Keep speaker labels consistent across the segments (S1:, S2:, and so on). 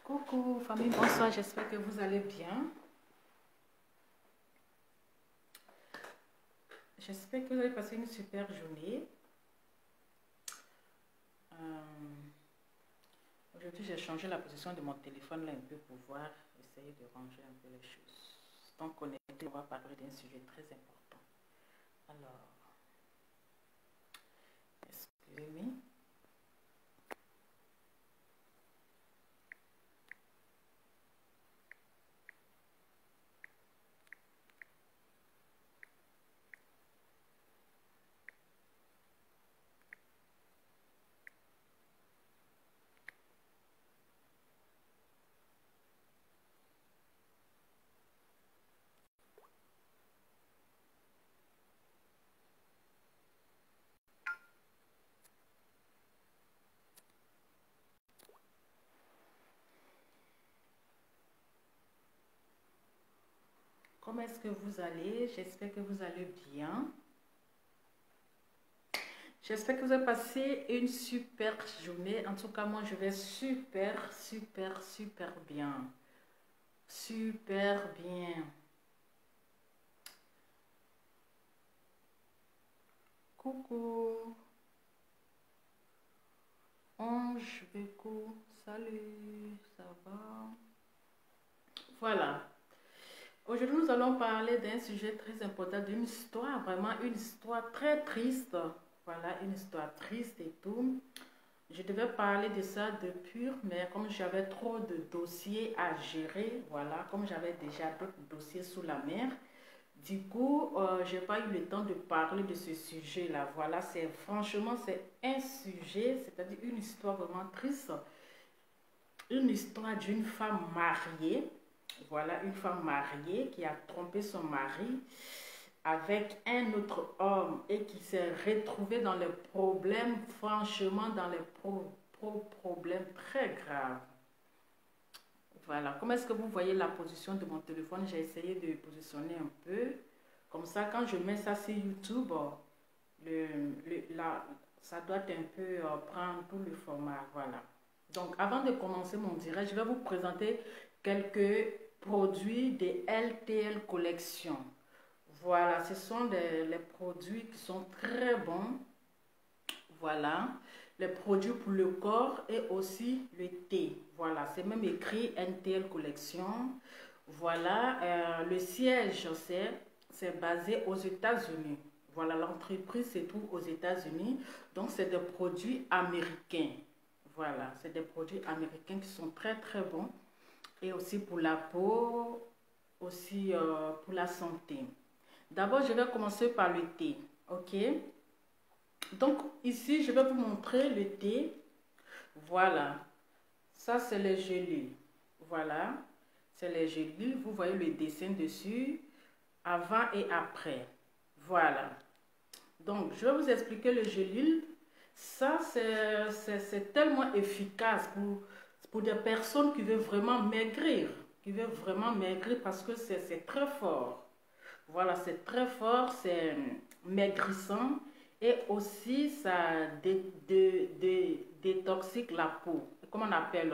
S1: Coucou famille, bonsoir, j'espère que vous allez bien. J'espère que vous avez passé une super journée. Aujourd'hui, j'ai changé la position de mon téléphone là un peu pour pouvoir essayer de ranger un peu les choses. Donc, connecté, on va parler d'un sujet très important. Alors, excusez-moi. Comment est-ce que vous allez? J'espère que vous allez bien. J'espère que vous avez passé une super journée. En tout cas, moi, je vais super bien. Super bien. Coucou. Ange, Beko, salut, ça va? Voilà. Aujourd'hui, nous allons parler d'un sujet très important, d'une histoire, vraiment une histoire très triste. Voilà, une histoire triste et tout. Je devais parler de ça depuis, mais comme j'avais trop de dossiers à gérer, voilà, comme j'avais déjà d'autres dossiers sous la mer, du coup, j'ai pas eu le temps de parler de ce sujet-là. Voilà, franchement, c'est un sujet, c'est-à-dire une histoire vraiment triste. Une histoire d'une femme mariée. Voilà, une femme mariée qui a trompé son mari avec un autre homme et qui s'est retrouvée dans les problèmes, franchement, dans les problèmes très graves. Voilà, comment est-ce que vous voyez la position de mon téléphone? J'ai essayé de positionner un peu. Comme ça, quand je mets ça sur YouTube, ça doit un peu prendre tout le format. Voilà. Donc, avant de commencer mon direct, je vais vous présenter quelques produits de LTL Collection. Voilà, ce sont les produits qui sont très bons. Voilà, les produits pour le corps et aussi le thé. Voilà, c'est même écrit NTL Collection. Voilà, le siège, c'est basé aux États-Unis. Voilà, l'entreprise se trouve aux États-Unis. Donc, c'est des produits américains. Voilà, c'est des produits américains qui sont très bons. Et aussi pour la peau, aussi pour la santé. D'abord, je vais commencer par le thé. Ok? Donc, ici, je vais vous montrer le thé. Voilà. Ça, c'est les gélules. Voilà. C'est les gélules. Vous voyez le dessin dessus. Avant et après. Voilà. Donc, je vais vous expliquer le gélule. Ça, c'est tellement efficace pour des personnes qui veulent vraiment maigrir. Qui veulent vraiment maigrir parce que c'est très fort. Voilà, c'est très fort, c'est maigrissant et aussi ça détoxique la peau. Comme on appelle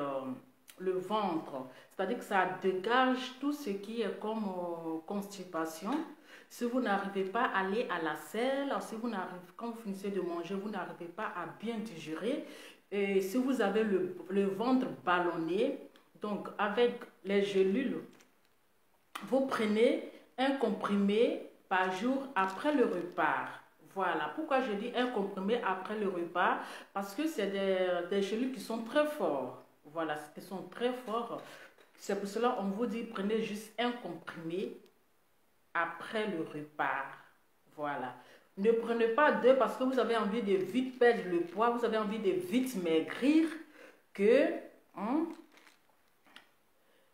S1: le ventre. C'est-à-dire que ça dégage tout ce qui est comme constipation. Si vous n'arrivez pas à aller à la selle, si vous n'arrivez, quand vous finissez de manger, vous n'arrivez pas à bien digérer. Et si vous avez le ventre ballonné, donc avec les gélules, vous prenez un comprimé par jour après le repas. Voilà. Pourquoi je dis un comprimé après le repas? Parce que c'est des gélules qui sont très forts. Voilà, qui sont très forts. C'est pour cela qu'on vous dit prenez juste un comprimé après le repas. Voilà. Ne prenez pas deux parce que vous avez envie de vite perdre le poids, vous avez envie de vite maigrir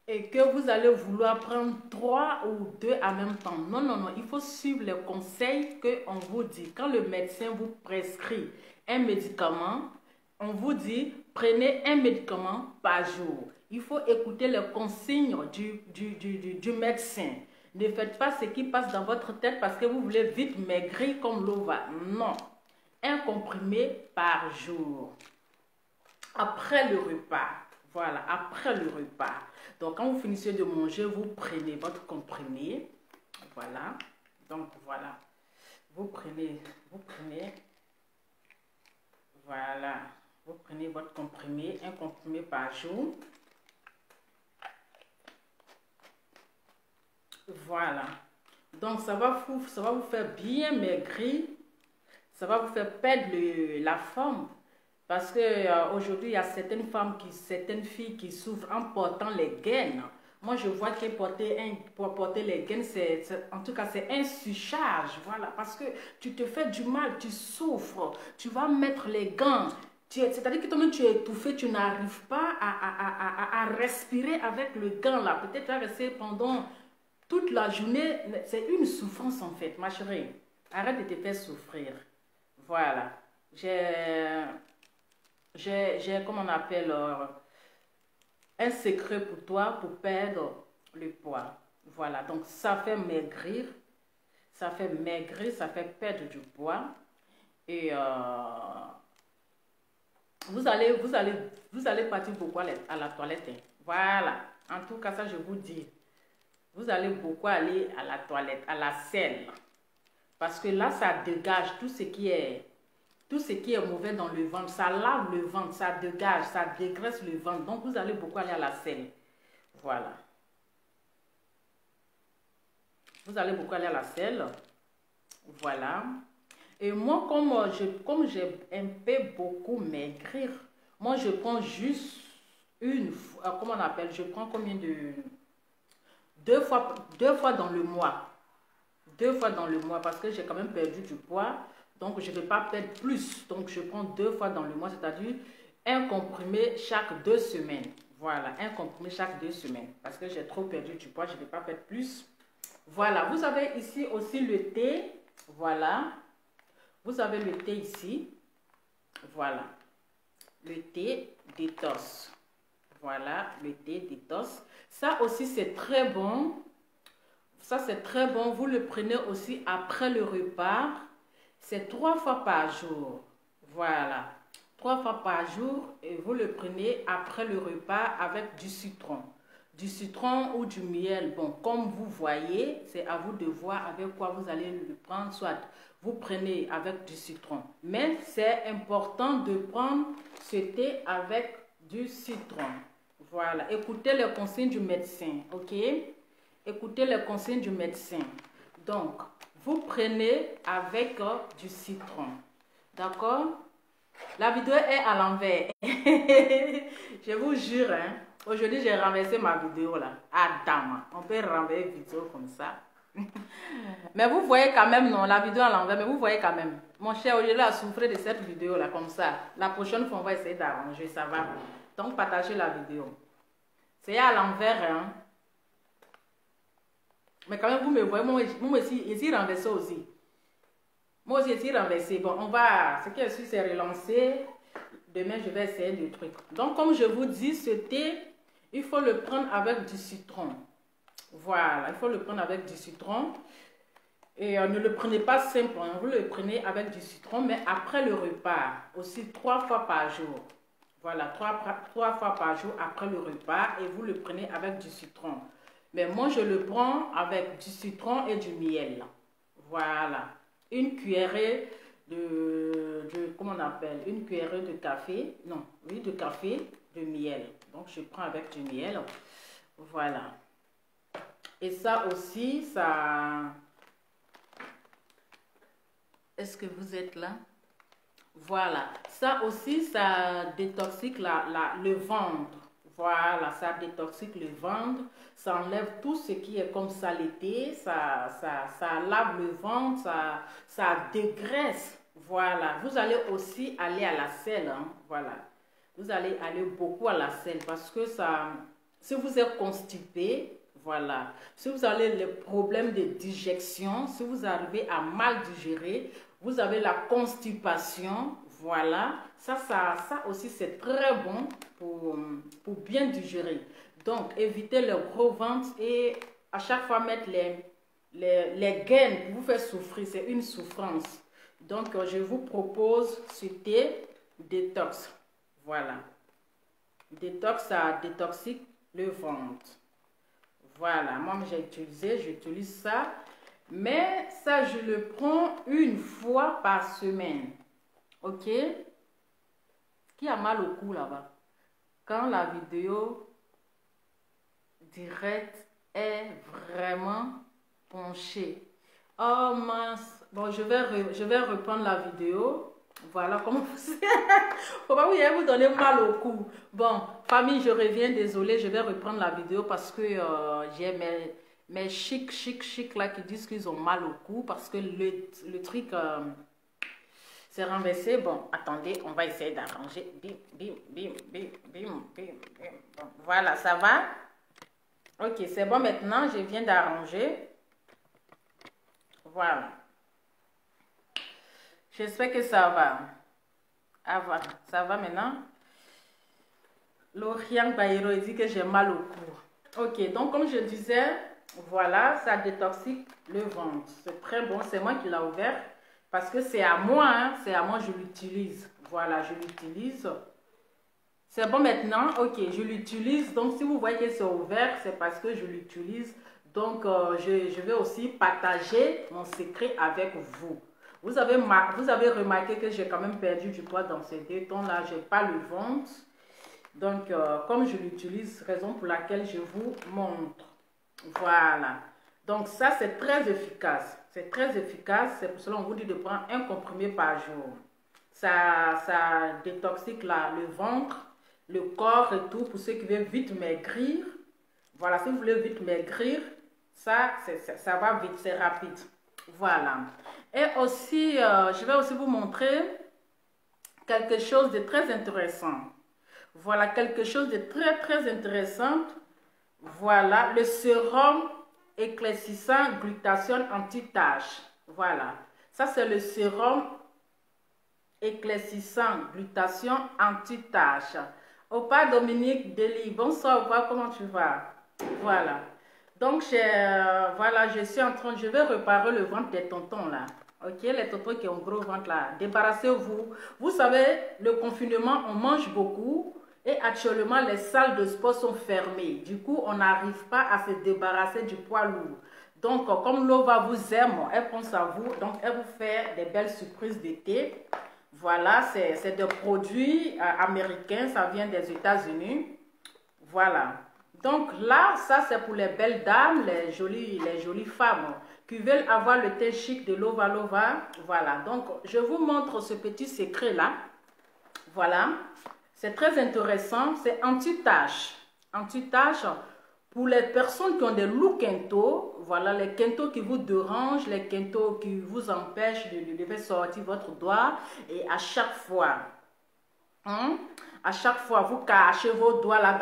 S1: et que vous allez vouloir prendre 3 ou 2 en même temps. Non, non, non. Il faut suivre les conseils qu'on vous dit. Quand le médecin vous prescrit un médicament, on vous dit prenez un médicament par jour. Il faut écouter les consignes du médecin. Ne faites pas ce qui passe dans votre tête parce que vous voulez vite maigrir comme l'eau va. Non. Un comprimé par jour. Après le repas. Voilà, après le repas. Donc, quand vous finissez de manger, vous prenez votre comprimé. Voilà. Donc, voilà. Vous prenez, voilà. Vous prenez votre comprimé, un comprimé par jour. Voilà. Donc, ça va vous faire bien maigrir. Ça va vous faire perdre la forme. Parce que aujourd'hui, il y a certaines filles qui souffrent en portant les gaines. Moi, je vois que pour porter les gaines, en tout cas, c'est un surcharge. Voilà, parce que tu te fais du mal, tu souffres. Tu vas mettre les gants. C'est-à-dire que toi-même, tu es étouffé, tu n'arrives pas à respirer avec le gant là. Peut-être tu vas rester pendant toute la journée. C'est une souffrance en fait, ma chérie. Arrête de te faire souffrir. Voilà. Comment on appelle, un secret pour toi pour perdre le poids. Voilà, donc ça fait maigrir, ça fait perdre du poids. Et vous allez partir beaucoup à la toilette. Hein. Voilà, en tout cas ça je vous dis. Vous allez beaucoup aller à la toilette, à la selle. Parce que là ça dégage tout ce qui est mauvais dans le ventre, ça lave le ventre, ça dégage, ça dégraisse le ventre. Donc, vous allez beaucoup aller à la selle. Voilà. Vous allez beaucoup aller à la selle. Voilà. Et moi, comme j'ai un peu beaucoup maigrir, moi, je prends juste comment on appelle, je prends combien de... deux fois dans le mois. 2 fois dans le mois, parce que j'ai quand même perdu du poids. Donc, je ne vais pas perdre plus. Donc, je prends 2 fois dans le mois, c'est-à-dire un comprimé chaque 2 semaines. Voilà, un comprimé chaque 2 semaines. Parce que j'ai trop perdu du poids, je ne vais pas perdre plus. Voilà, vous avez ici aussi le thé. Voilà. Vous avez le thé ici. Voilà. Le thé détox. Voilà, le thé détox. Ça aussi, c'est très bon. Ça, c'est très bon. Vous le prenez aussi après le repas. C'est 3 fois par jour. Voilà. 3 fois par jour. Et vous le prenez après le repas avec du citron. Du citron ou du miel. Bon, comme vous voyez, c'est à vous de voir avec quoi vous allez le prendre. Soit vous prenez avec du citron. Mais c'est important de prendre ce thé avec du citron. Voilà. Écoutez les consignes du médecin. OK? Écoutez les consignes du médecin. Donc, vous prenez avec du citron. D'accord? La vidéo est à l'envers. Je vous jure, hein. Aujourd'hui, j'ai renversé ma vidéo là. Adam, on peut renverser une vidéo comme ça. Mais vous voyez quand même, non, la vidéo à l'envers, mais vous voyez quand même. Mon cher, au lieu de souffrir de cette vidéo là, comme ça. La prochaine fois, on va essayer d'arranger, ça va. Donc, partagez la vidéo. C'est à l'envers, hein. Mais quand même, vous me voyez, moi aussi, ici renversé aussi. Moi aussi, ici renversé. Bon, on va, ce qui est sûr, c'est relancer. Demain, je vais essayer des trucs. Donc, comme je vous dis, ce thé, il faut le prendre avec du citron. Voilà, il faut le prendre avec du citron. Et ne le prenez pas simple, hein. Vous le prenez avec du citron, mais après le repas, aussi 3 fois par jour. Voilà, 3 fois par jour après le repas, et vous le prenez avec du citron. Mais moi, je le prends avec du citron et du miel. Voilà. Une cuillerée comment on appelle? Une cuillerée de café. Non, oui, de café, de miel. Donc, je prends avec du miel. Voilà. Et ça aussi, ça... Est-ce que vous êtes là? Voilà. Ça aussi, ça détoxique le ventre. Voilà, ça détoxique le ventre, ça enlève tout ce qui est comme saleté, ça lave le ventre, ça dégraisse. Voilà, vous allez aussi aller à la selle, hein, voilà. Vous allez aller beaucoup à la selle parce que ça, si vous êtes constipé, voilà, si vous avez les problèmes de digestion, si vous arrivez à mal digérer, vous avez la constipation, voilà, ça aussi c'est très bon pour bien digérer. Donc, évitez le gros ventre et à chaque fois mettre les gaines pour vous faire souffrir, c'est une souffrance. Donc, je vous propose ce thé détox. Voilà. Détox, ça détoxique le ventre. Voilà, moi j'utilise ça. Mais ça, je le prends une fois par semaine. Ok? Qui a mal au cou là-bas? Quand la vidéo directe est vraiment penchée. Oh mince. Bon, je vais reprendre la vidéo. Voilà comment vous... Faut pas vous donner mal au cou. Bon, famille, je reviens. Désolée, je vais reprendre la vidéo parce que j'ai mes chic là qui disent qu'ils ont mal au cou parce que le truc s'est renversé. Bon, attendez, on va essayer d'arranger. Bim, bim, bim, bim, bim, bim, bim. Bon, voilà, ça va? Ok, c'est bon maintenant. Je viens d'arranger. Voilà. J'espère que ça va. Ah voilà, ça va maintenant. L'Orient Baïro dit que j'ai mal au cou. Ok, donc comme je disais, voilà, ça détoxique le ventre. C'est très bon, c'est moi qui l'ai ouvert. Parce que c'est à moi, hein, c'est à moi, je l'utilise. Voilà, je l'utilise. C'est bon maintenant, ok, je l'utilise. Donc si vous voyez que c'est ouvert, c'est parce que je l'utilise. Donc je vais aussi partager mon secret avec vous. Vous avez remarqué que j'ai quand même perdu du poids dans ces 2 temps-là. Je n'ai pas le ventre. Donc, comme je l'utilise, raison pour laquelle je vous montre. Voilà. Donc, ça, c'est très efficace. C'est très efficace. C'est pour cela qu'on vous dit de prendre un comprimé par jour. Ça détoxique le ventre, le corps et tout. Pour ceux qui veulent vite maigrir. Voilà, si vous voulez vite maigrir, ça va vite, c'est rapide. Voilà. Et aussi, je vais aussi vous montrer quelque chose de très intéressant. Voilà, quelque chose de très intéressant. Voilà, le sérum éclaircissant glutathione anti-tache. Voilà, ça c'est le sérum éclaircissant glutathione anti-tache. Opa Dominique Deli, bonsoir, Opa, comment tu vas? Voilà. Donc, voilà, je vais réparer le ventre des tontons là. Ok, les tontons qui ont gros ventre là. Débarrassez-vous. Vous savez, le confinement, on mange beaucoup. Et actuellement, les salles de sport sont fermées. Du coup, on n'arrive pas à se débarrasser du poids lourd. Donc, comme Lova vous aime, elle pense à vous. Donc, elle vous fait des belles surprises d'été. Voilà, c'est des produits américains. Ça vient des États-Unis. Voilà. Donc là, ça c'est pour les belles dames, les jolies femmes qui veulent avoir le teint chic de Lova Lova. Voilà, donc je vous montre ce petit secret là. Voilà, c'est très intéressant, c'est anti-tache. Anti-tache pour les personnes qui ont des loups quinto. Voilà, les quintos qui vous dérangent, les quintos qui vous empêchent de faire sortir votre doigt. Et à chaque fois, à chaque fois, vous cachez vos doigts là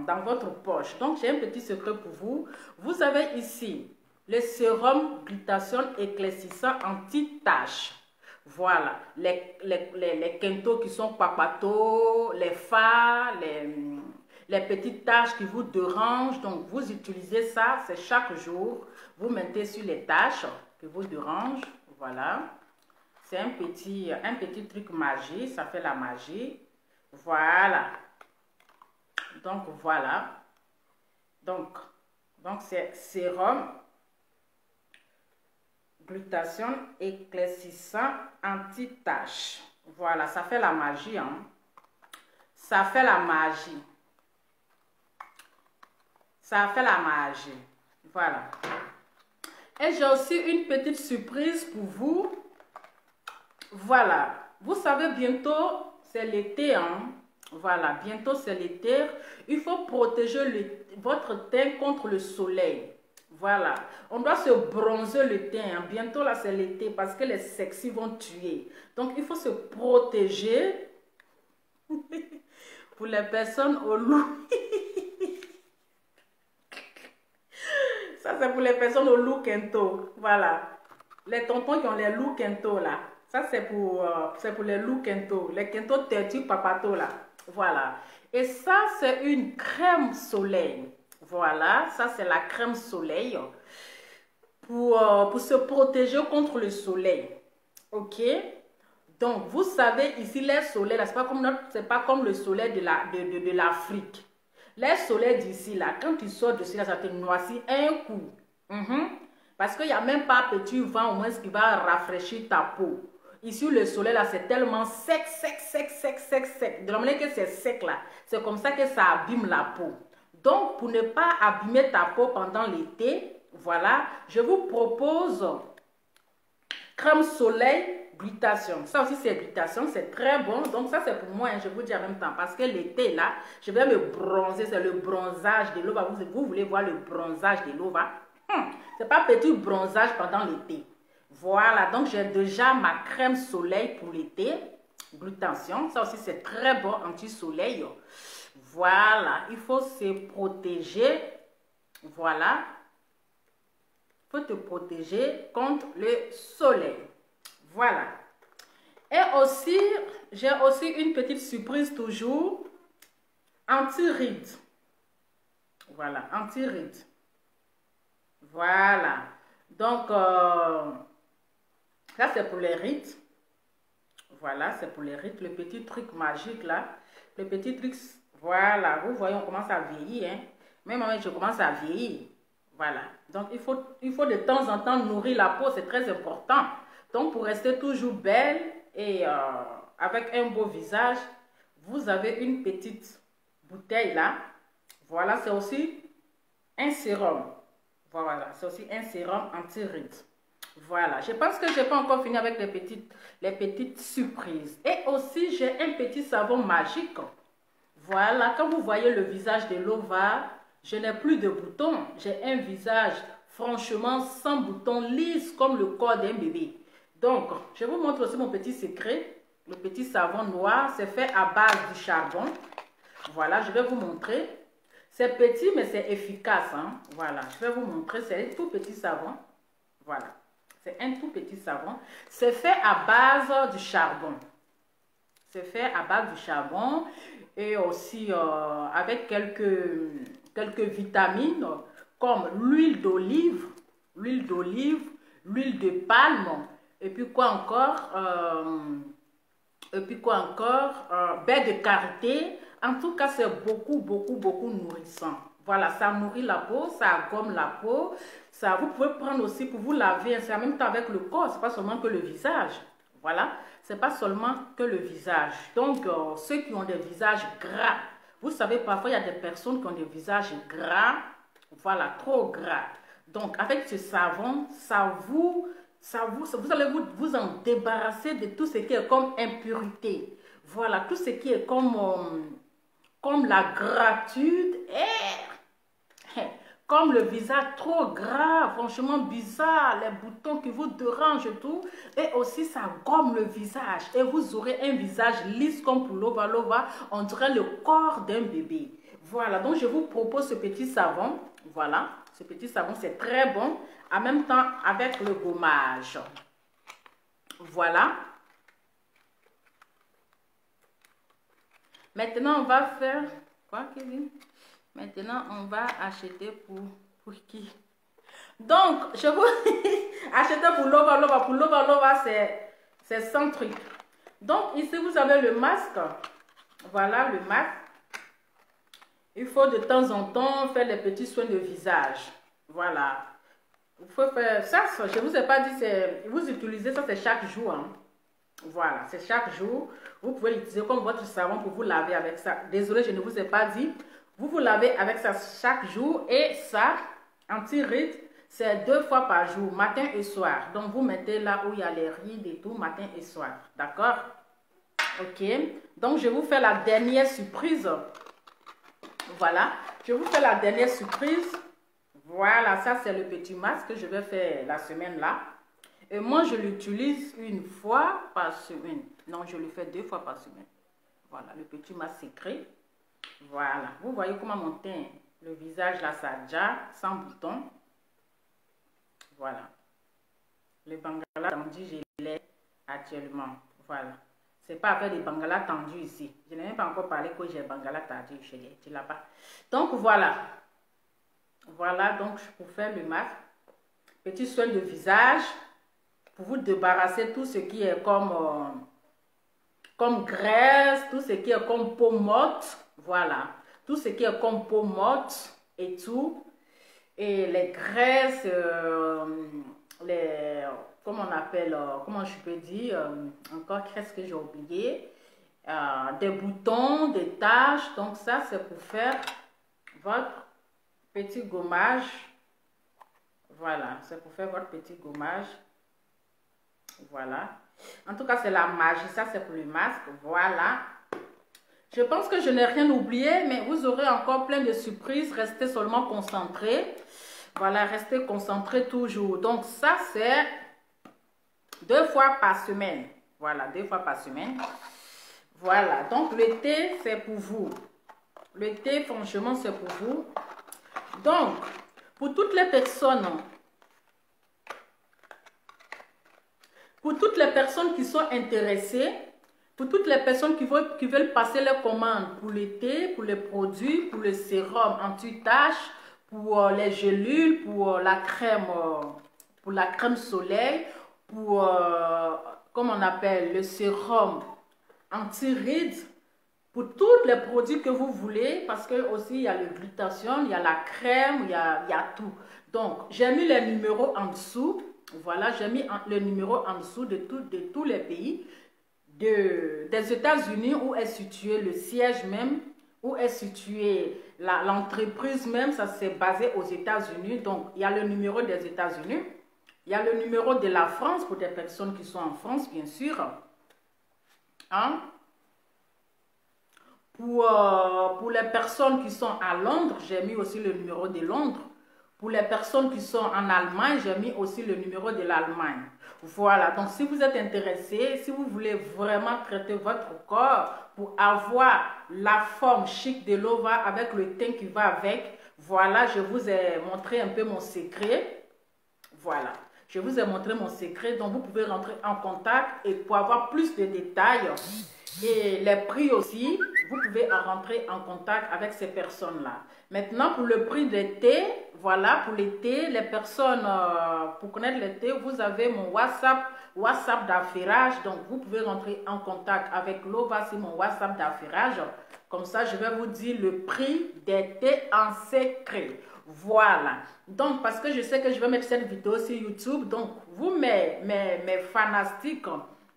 S1: dans votre poche. Donc, j'ai un petit secret pour vous. Vous avez ici le sérum glutathione éclaircissant anti-tache. Voilà. Les quintos qui sont papatos, les fards, les petites taches qui vous dérangent. Donc, vous utilisez ça, c'est chaque jour. Vous mettez sur les taches qui vous dérangent. Voilà. C'est un petit truc magique, ça fait la magie. Voilà. Donc, voilà. Donc c'est sérum glutathione éclaircissant anti-tache. Voilà, ça fait la magie. Hein. Ça fait la magie. Ça fait la magie. Voilà. Et j'ai aussi une petite surprise pour vous. Voilà, vous savez, bientôt c'est l'été, hein? Voilà, bientôt c'est l'été. Il faut protéger votre teint contre le soleil. Voilà, on doit se bronzer le teint, hein? Bientôt là c'est l'été parce que les sexy vont tuer. Donc il faut se protéger. Pour les personnes au loup. Ça c'est pour les personnes au loup quinto. Voilà, les tontons qui ont les loups quinto là. Ça, c'est pour les loups quinto, les quinto tertu papato là. Voilà. Et ça, c'est une crème soleil. Voilà, ça, c'est la crème soleil pour se protéger contre le soleil. Ok? Donc, vous savez, ici, les soleils, là, c'est pas comme le soleil de l'Afrique. Les soleils d'ici, là, quand tu sors de là, ça te noircit un coup. Parce qu'il n'y a même pas petit vent, au moins, ce qui va rafraîchir ta peau. Ici, le soleil, là, c'est tellement sec, sec, sec, sec, sec, sec. De la manière que c'est sec, là, c'est comme ça que ça abîme la peau. Donc, pour ne pas abîmer ta peau pendant l'été, voilà, je vous propose crème soleil glutation. Ça aussi, c'est glutation, c'est très bon. Donc, ça, c'est pour moi, hein, je vous dis en même temps. Parce que l'été, là, je vais me bronzer. C'est le bronzage de l'eau. Vous voulez voir le bronzage de l'eau, c'est pas petit bronzage pendant l'été. Voilà, donc j'ai déjà ma crème soleil pour l'été. Glutation, ça aussi, c'est très bon anti-soleil. Voilà, il faut se protéger. Voilà. Il faut te protéger contre le soleil. Voilà. Et aussi, j'ai aussi une petite surprise toujours. Anti-rides. Voilà, anti-rides. Voilà. Donc, ça c'est pour les rides. Voilà, c'est pour les rides. Le petit truc magique là. Le petit truc, voilà. Vous voyez, on commence à vieillir. Hein? Même moi, je commence à vieillir. Voilà. Donc, il faut de temps en temps nourrir la peau. C'est très important. Donc, pour rester toujours belle et avec un beau visage, vous avez une petite bouteille là. Voilà, c'est aussi un sérum. Voilà, c'est aussi un sérum anti-rides. Voilà, je pense que je n'ai pas encore fini avec les petites surprises. Et aussi, j'ai un petit savon magique. Voilà, quand vous voyez le visage de Lova, je n'ai plus de boutons. J'ai un visage franchement sans boutons, lisse comme le corps d'un bébé. Donc, je vous montre aussi mon petit secret. Le petit savon noir, c'est fait à base du charbon. Voilà, je vais vous montrer. C'est petit, mais c'est efficace. Hein? Voilà, je vais vous montrer. C'est un tout petit savon. Voilà, c'est un tout petit savon. C'est fait à base du charbon. C'est fait à base du charbon et aussi avec quelques vitamines comme l'huile d'olive, l'huile de palme et puis quoi encore baie de karité. En tout cas, c'est beaucoup nourrissant. Voilà, ça nourrit la peau, ça gomme la peau. Ça, vous pouvez prendre aussi pour vous laver, c'est en même temps avec le corps, c'est pas seulement que le visage. Voilà, c'est pas seulement que le visage. Donc, ceux qui ont des visages gras, vous savez, parfois il y a des personnes qui ont des visages gras, voilà, trop gras. Donc, avec ce savon, vous allez vous en débarrasser de tout ce qui est comme impurité. Voilà, tout ce qui est comme la gratitude et comme le visage trop gras, franchement bizarre, les boutons qui vous dérangent et tout. Et aussi, ça gomme le visage. Et vous aurez un visage lisse comme pour Lova. On dirait le corps d'un bébé. Voilà, donc je vous propose ce petit savon. Voilà, ce petit savon, c'est très bon. En même temps, avec le gommage. Voilà. Maintenant, on va faire... Quoi, Kevin? Maintenant, on va acheter pour qui? Donc, je vous... acheter pour Lova. Pour Lova, c'est 100 trucs. Donc, ici, vous avez le masque. Voilà, le masque. Il faut de temps en temps faire des petits soins de visage. Voilà. Il faut faire ça. Je ne vous ai pas dit, vous utilisez ça, c'est chaque jour. Hein. Voilà, c'est chaque jour. Vous pouvez l'utiliser comme votre savon pour vous laver avec ça. Désolé, je ne vous ai pas dit. Vous vous lavez avec ça chaque jour. Et ça, anti-rides, c'est 2 fois par jour, matin et soir. Donc, vous mettez là où il y a les rides et tout, matin et soir. D'accord? Ok. Donc, je vous fais la dernière surprise. Voilà. Je vous fais la dernière surprise. Voilà, ça, c'est le petit masque que je vais faire la semaine là. Et moi, je l'utilise 1 fois par semaine. Non, je le fais 2 fois par semaine. Voilà, le petit masque secret. Voilà. Vous voyez comment mon teint, le visage là, ça déjà, sans bouton. Voilà. Le bangala tendu, je l'ai actuellement. Voilà. C'est pas avec des bangala tendus ici. Je n'ai même pas encore parlé que j'ai bangala tendu chez les. Tu l'as pas. Donc, voilà. Voilà, donc, pour faire le masque. Petit soin de visage. Pour vous débarrasser tout ce qui est comme comme graisse, tout ce qui est comme peau morte, voilà. Tout ce qui est comme peau morte et tout. Et les graisses, comment on appelle, comment je peux dire, encore qu'est-ce que j'ai oublié, des boutons, des taches. Donc ça, c'est pour faire votre petit gommage. Voilà, c'est pour faire votre petit gommage. Voilà. En tout cas, c'est la magie. Ça, c'est pour le masque. Voilà. Je pense que je n'ai rien oublié, mais vous aurez encore plein de surprises. Restez seulement concentrés. Voilà, restez concentrés toujours. Donc, ça, c'est 2 fois par semaine. Voilà, 2 fois par semaine. Voilà, donc le thé, c'est pour vous. Le thé, franchement, c'est pour vous. Donc, pour toutes les personnes qui sont intéressées, pour toutes les personnes qui veulent passer les commandes pour le thé, pour les produits, pour le sérum anti-tache, pour les gélules, pour la crème soleil, pour, comment on appelle, le sérum anti-rides, pour tous les produits que vous voulez, parce que aussi il y a le glutathione, il y a la crème, il y a tout. Donc, j'ai mis les numéros en dessous. Voilà, j'ai mis le numéro en dessous de tous les pays, des États-Unis, où est situé le siège même, où est située l'entreprise même. Ça, c'est basé aux États-Unis. Donc, il y a le numéro des États-Unis. Il y a le numéro de la France pour des personnes qui sont en France, bien sûr. Hein? Pour les personnes qui sont à Londres, j'ai mis aussi le numéro de Londres. Pour les personnes qui sont en Allemagne, j'ai mis aussi le numéro de l'Allemagne. Voilà, donc si vous êtes intéressé, si vous voulez vraiment traiter votre corps pour avoir la forme chic de l'ova avec le teint qui va avec, voilà, je vous ai montré un peu mon secret. Voilà, je vous ai montré mon secret, donc vous pouvez rentrer en contact et pour avoir plus de détails et les prix aussi, vous pouvez rentrer en contact avec ces personnes-là. Maintenant, pour le prix des thés, voilà, pour les thés, les personnes, pour connaître les thés, vous avez mon WhatsApp d'affairage. Donc, vous pouvez rentrer en contact avec l'OVA sur mon WhatsApp d'affairage. Comme ça, je vais vous dire le prix des thés en secret. Voilà. Donc, parce que je sais que je vais mettre cette vidéo sur YouTube. Donc, vous, mes fanastiques,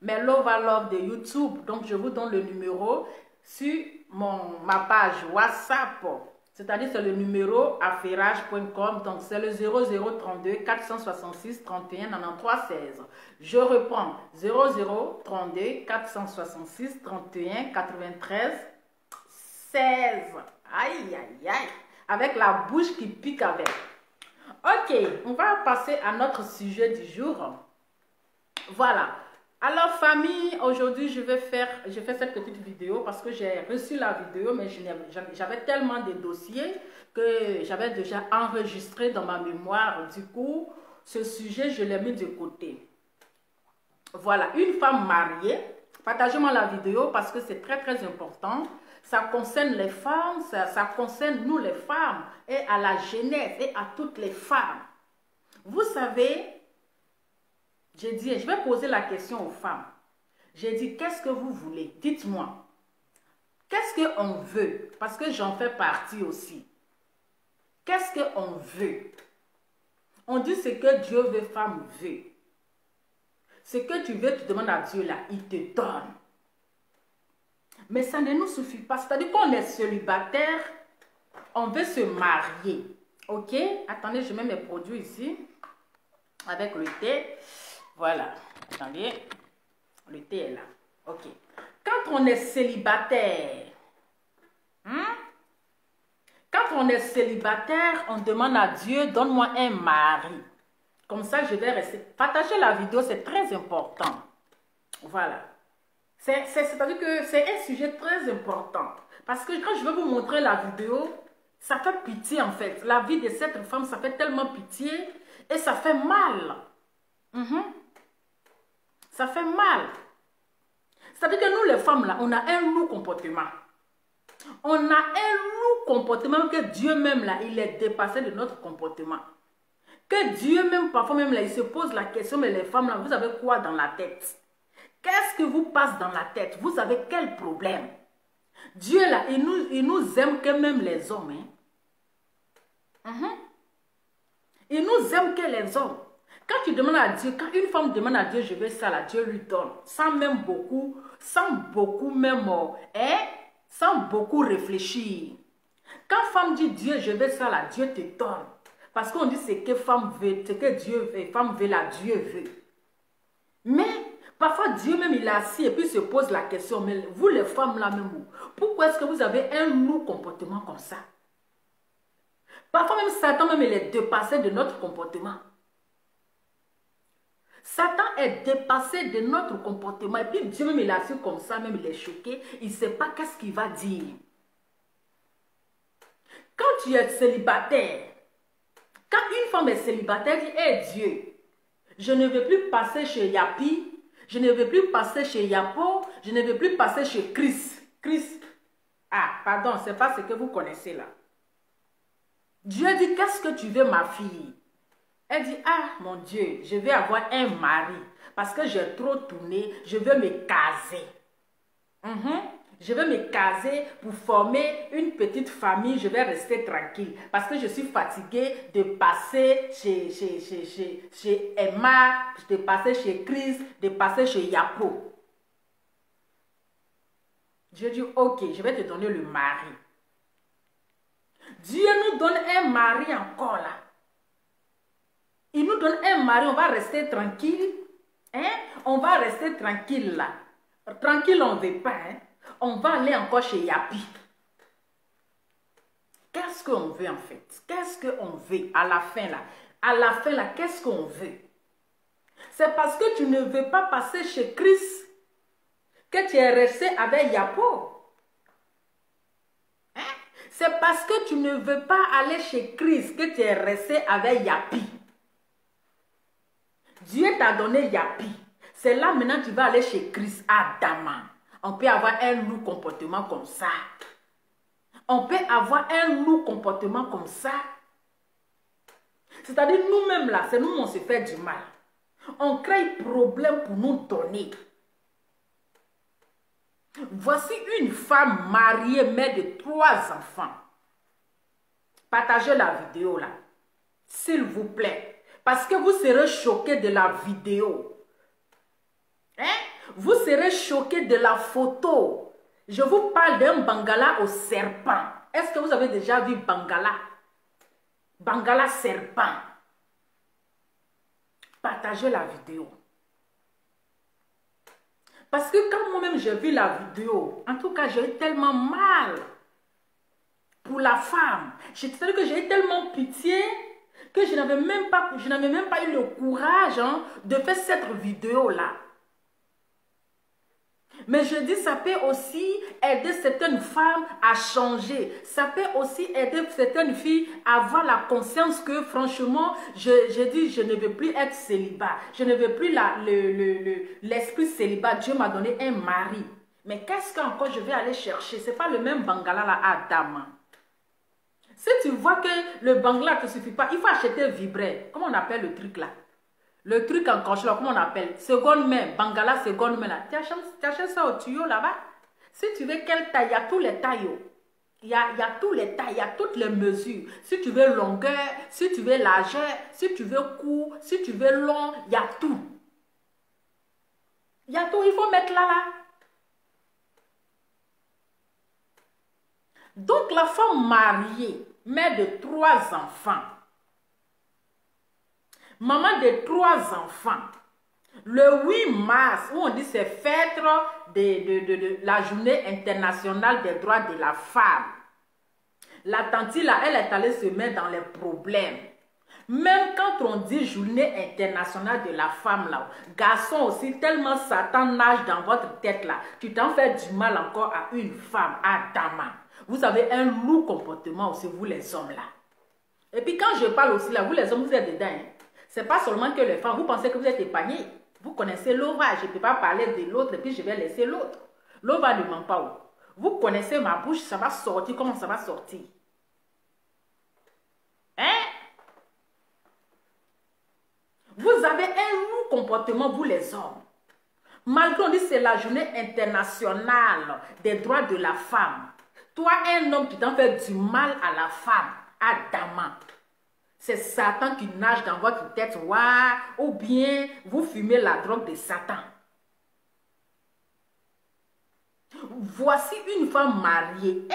S1: mes love de YouTube, donc je vous donne le numéro sur ma page WhatsApp. C'est-à-dire, c'est le numéro affairage.com. Donc, c'est le 0032 466 31 93 16. Je reprends 0032 466 31 93 16. Aïe, aïe, aïe. Avec la bouche qui pique avec. Ok, on va passer à notre sujet du jour. Voilà. Alors famille, aujourd'hui je fais cette petite vidéo parce que j'ai reçu la vidéo, mais j'avais tellement de dossiers que j'avais déjà enregistré dans ma mémoire. Du coup, ce sujet, je l'ai mis de côté. Voilà, une femme mariée, partagez-moi la vidéo parce que c'est très très important. Ça concerne les femmes, ça concerne nous les femmes et à la jeunesse et à toutes les femmes. Vous savez, j'ai dit, je vais poser la question aux femmes. J'ai dit, qu'est-ce que vous voulez? Dites-moi. Qu'est-ce qu'on veut? Parce que j'en fais partie aussi. Qu'est-ce qu'on veut? On dit ce que Dieu veut, femme veut. Ce que tu veux, tu demandes à Dieu là, il te donne. Mais ça ne nous suffit pas. C'est-à-dire qu'on est célibataire, on veut se marier. Ok? Attendez, je mets mes produits ici avec le thé. Voilà, attendez, le thé est là. Ok. Quand on est célibataire, on demande à Dieu, donne-moi un mari. Comme ça, je vais rester. Partagez la vidéo, c'est très important. Voilà. C'est-à-dire que c'est un sujet très important. Parce que quand je vais vous montrer la vidéo, ça fait pitié en fait. La vie de cette femme, ça fait tellement pitié et ça fait mal. Ça fait mal. C'est-à-dire que nous, les femmes, là, on a un lourd comportement. On a un lourd comportement que Dieu même, là, il est dépassé de notre comportement. Que Dieu même, parfois même, là, il se pose la question, mais les femmes, là, vous avez quoi dans la tête? Qu'est-ce que vous passe dans la tête? Vous avez quel problème? Dieu là, il nous aime que même les hommes. Hein? Il nous aime que les hommes. Quand tu demandes à Dieu, quand une femme demande à Dieu, je veux ça là, Dieu lui donne. Sans beaucoup même, sans beaucoup réfléchir. Quand femme dit Dieu, je veux ça là, Dieu te donne. Parce qu'on dit c'est que femme veut, c'est que Dieu veut, femme veut là, Dieu veut. Mais parfois Dieu même il est assis et puis se pose la question, mais vous les femmes là même, pourquoi est-ce que vous avez un lourd comportement comme ça? Parfois même Satan même il est dépassé de notre comportement. Satan est dépassé de notre comportement et puis Dieu même il est assis comme ça, même il est choqué, il ne sait pas qu'est-ce qu'il va dire. Quand tu es célibataire, quand une femme est célibataire, elle dit, hey Dieu, je ne veux plus passer chez Yapi, je ne veux plus passer chez Yapo, je ne veux plus passer chez Chris. Chris, ah pardon, c'est pas ce que vous connaissez là. Dieu dit, qu'est-ce que tu veux ma fille? Elle dit, ah mon Dieu, je vais avoir un mari parce que j'ai trop tourné, je veux me caser. Je vais me caser pour former une petite famille, je vais rester tranquille parce que je suis fatiguée de passer chez Emma, de passer chez Chris, de passer chez Yapo. Dieu dit, ok, je vais te donner le mari. Dieu nous donne un mari encore là. Il nous donne un mari, on va rester tranquille. Hein? On va rester tranquille là. Tranquille, on ne veut pas. Hein? On va aller encore chez Yapi. Qu'est-ce qu'on veut en fait? Qu'est-ce qu'on veut à la fin là? À la fin là, qu'est-ce qu'on veut? C'est parce que tu ne veux pas passer chez Chris que tu es resté avec Yapo. Hein? C'est parce que tu ne veux pas aller chez Chris que tu es resté avec Yapi. Dieu t'a donné Yapi. C'est là maintenant que tu vas aller chez Chris Adama. On peut avoir un lourd comportement comme ça. On peut avoir un lourd comportement comme ça. C'est-à-dire nous-mêmes là, c'est nous on se fait du mal. On crée problème pour nous donner. Voici une femme mariée, mère de 3 enfants. Partagez la vidéo là, s'il vous plaît. Parce que vous serez choqués de la vidéo. Hein? Vous serez choqués de la photo. Je vous parle d'un bangala au serpent. Est-ce que vous avez déjà vu bangala? Bangala serpent. Partagez la vidéo. Parce que quand moi-même j'ai vu la vidéo, en tout cas j'ai eu tellement mal pour la femme. C'est-à-dire que j'ai eu tellement pitié que je n'avais même pas eu le courage de faire cette vidéo-là. Mais je dis, ça peut aussi aider certaines femmes à changer. Ça peut aussi aider certaines filles à avoir la conscience que, franchement, je dis, je ne veux plus être célibat. Je ne veux plus l'esprit célibat. Dieu m'a donné un mari. Mais qu'est-ce qu'encore je vais aller chercher? Ce n'est pas le même bangala là à Dama. Si tu vois que le bangla ne te suffit pas, il faut acheter vibrer. Comment on appelle le truc là? Le truc en crochet là, comment on appelle? Seconde main, bangala seconde main là. Tu achètes ça au tuyau là-bas. Si tu veux quelle taille, il y a tous les tailles. Il y a tous les tailles, il y a toutes les mesures. Si tu veux longueur, si tu veux largeur, si tu veux court, si tu veux long, il y a tout. Il y a tout, il faut mettre là. Donc la femme mariée, mère de 3 enfants, maman de 3 enfants, le 8 mars, où on dit c'est fête de la journée internationale des droits de la femme, la tante là, elle est allée se mettre dans les problèmes. Même quand on dit journée internationale de la femme là, garçon aussi, tellement Satan nage dans votre tête là, tu t'en fais du mal encore à une femme, à Dama. Vous avez un lourd comportement aussi, vous les hommes là. Et puis quand je parle aussi là, vous les hommes, vous êtes dedans. Hein. C'est pas seulement que les femmes, vous pensez que vous êtes épargnés. Vous connaissez l'ova, je ne peux pas parler de l'autre et puis je vais laisser l'autre. L'ova ne ment pas où. Vous connaissez ma bouche, ça va sortir, comment ça va sortir. Hein? Vous avez un lourd comportement, vous les hommes. Malgré on dit c'est la journée internationale des droits de la femme. Toi, un homme, tu t'en fais du mal à la femme, à Dama. C'est Satan qui nage dans votre tête, ouais, ou bien vous fumez la drogue de Satan. Voici une femme mariée.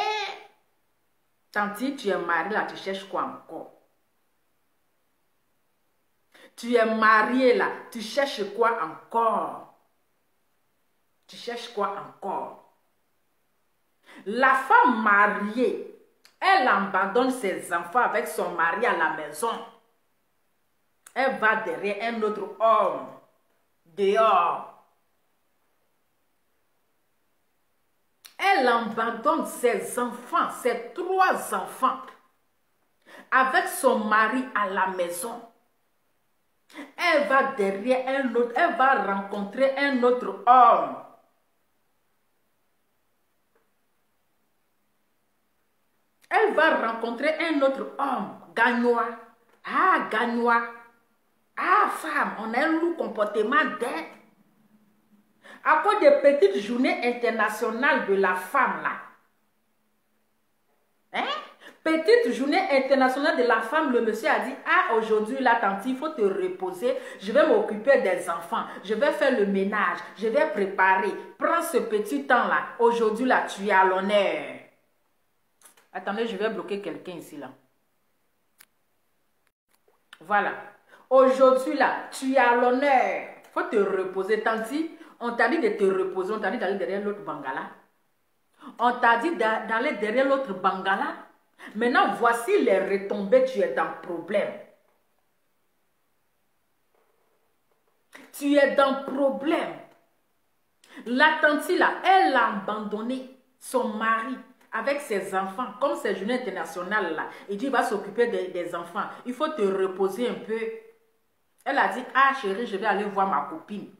S1: Tanti, tu es mariée là, tu cherches quoi encore? Tu es mariée là, tu cherches quoi encore? Tu cherches quoi encore? La femme mariée, elle abandonne ses enfants avec son mari à la maison. Elle va derrière un autre homme, dehors. Elle abandonne ses enfants, ses 3 enfants, avec son mari à la maison. Elle va derrière un autre, elle va rencontrer un autre homme. Elle va rencontrer un autre homme, gagnois. Ah, gagnois. Ah, femme, on a un lourd comportement d'aide. À cause des petites journées internationales de la femme, là. Hein? Petite journée internationale de la femme, le monsieur a dit, ah, aujourd'hui, là, tante, il faut te reposer. Je vais m'occuper des enfants. Je vais faire le ménage. Je vais préparer. Prends ce petit temps-là. Aujourd'hui, là, tu es à l'honneur. Attendez, je vais bloquer quelqu'un ici, là. Voilà. Aujourd'hui, là, tu es à l'honneur. Il faut te reposer. Tanti, on t'a dit de te reposer. On t'a dit d'aller derrière l'autre bangala. On t'a dit d'aller derrière l'autre bangala. Maintenant, voici les retombées. Tu es dans problème. Tu es dans problème. La tanti, là, elle a abandonné son mari avec ses enfants, comme c'est journée internationale là, il dit il va s'occuper des enfants, il faut te reposer un peu. Elle a dit, ah chérie, je vais aller voir ma copine.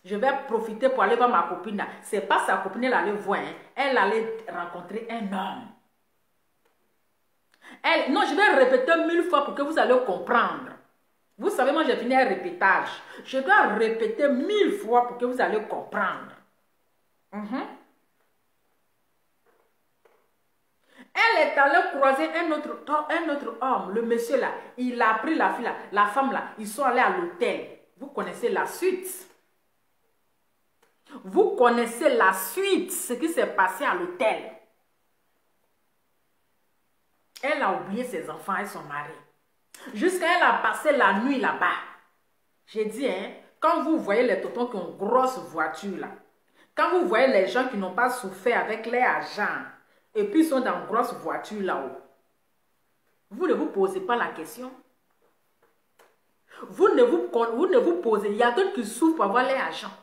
S1: Je vais profiter pour aller voir ma copine là. C'est pas sa copine, elle allait voir, hein. Elle allait rencontrer un homme. Non, je vais répéter 1000 fois pour que vous allez comprendre. Vous savez, moi j'ai fini un répétage. Je dois répéter 1000 fois pour que vous allez comprendre. Elle est allée croiser un autre homme, le monsieur là. Il a pris la fille là, la femme là. Ils sont allés à l'hôtel. Vous connaissez la suite. Vous connaissez la suite, ce qui s'est passé à l'hôtel. Elle a oublié ses enfants et son mari. Jusqu'à elle a passé la nuit là-bas. J'ai dit, hein, quand vous voyez les tontons qui ont une grosse voiture là, quand vous voyez les gens qui n'ont pas souffert avec les agents, et puis ils sont dans une grosse voiture là-haut, vous ne vous posez pas la question. Vous ne vous posez. Il y a d'autres qui souffrent pour avoir les agents.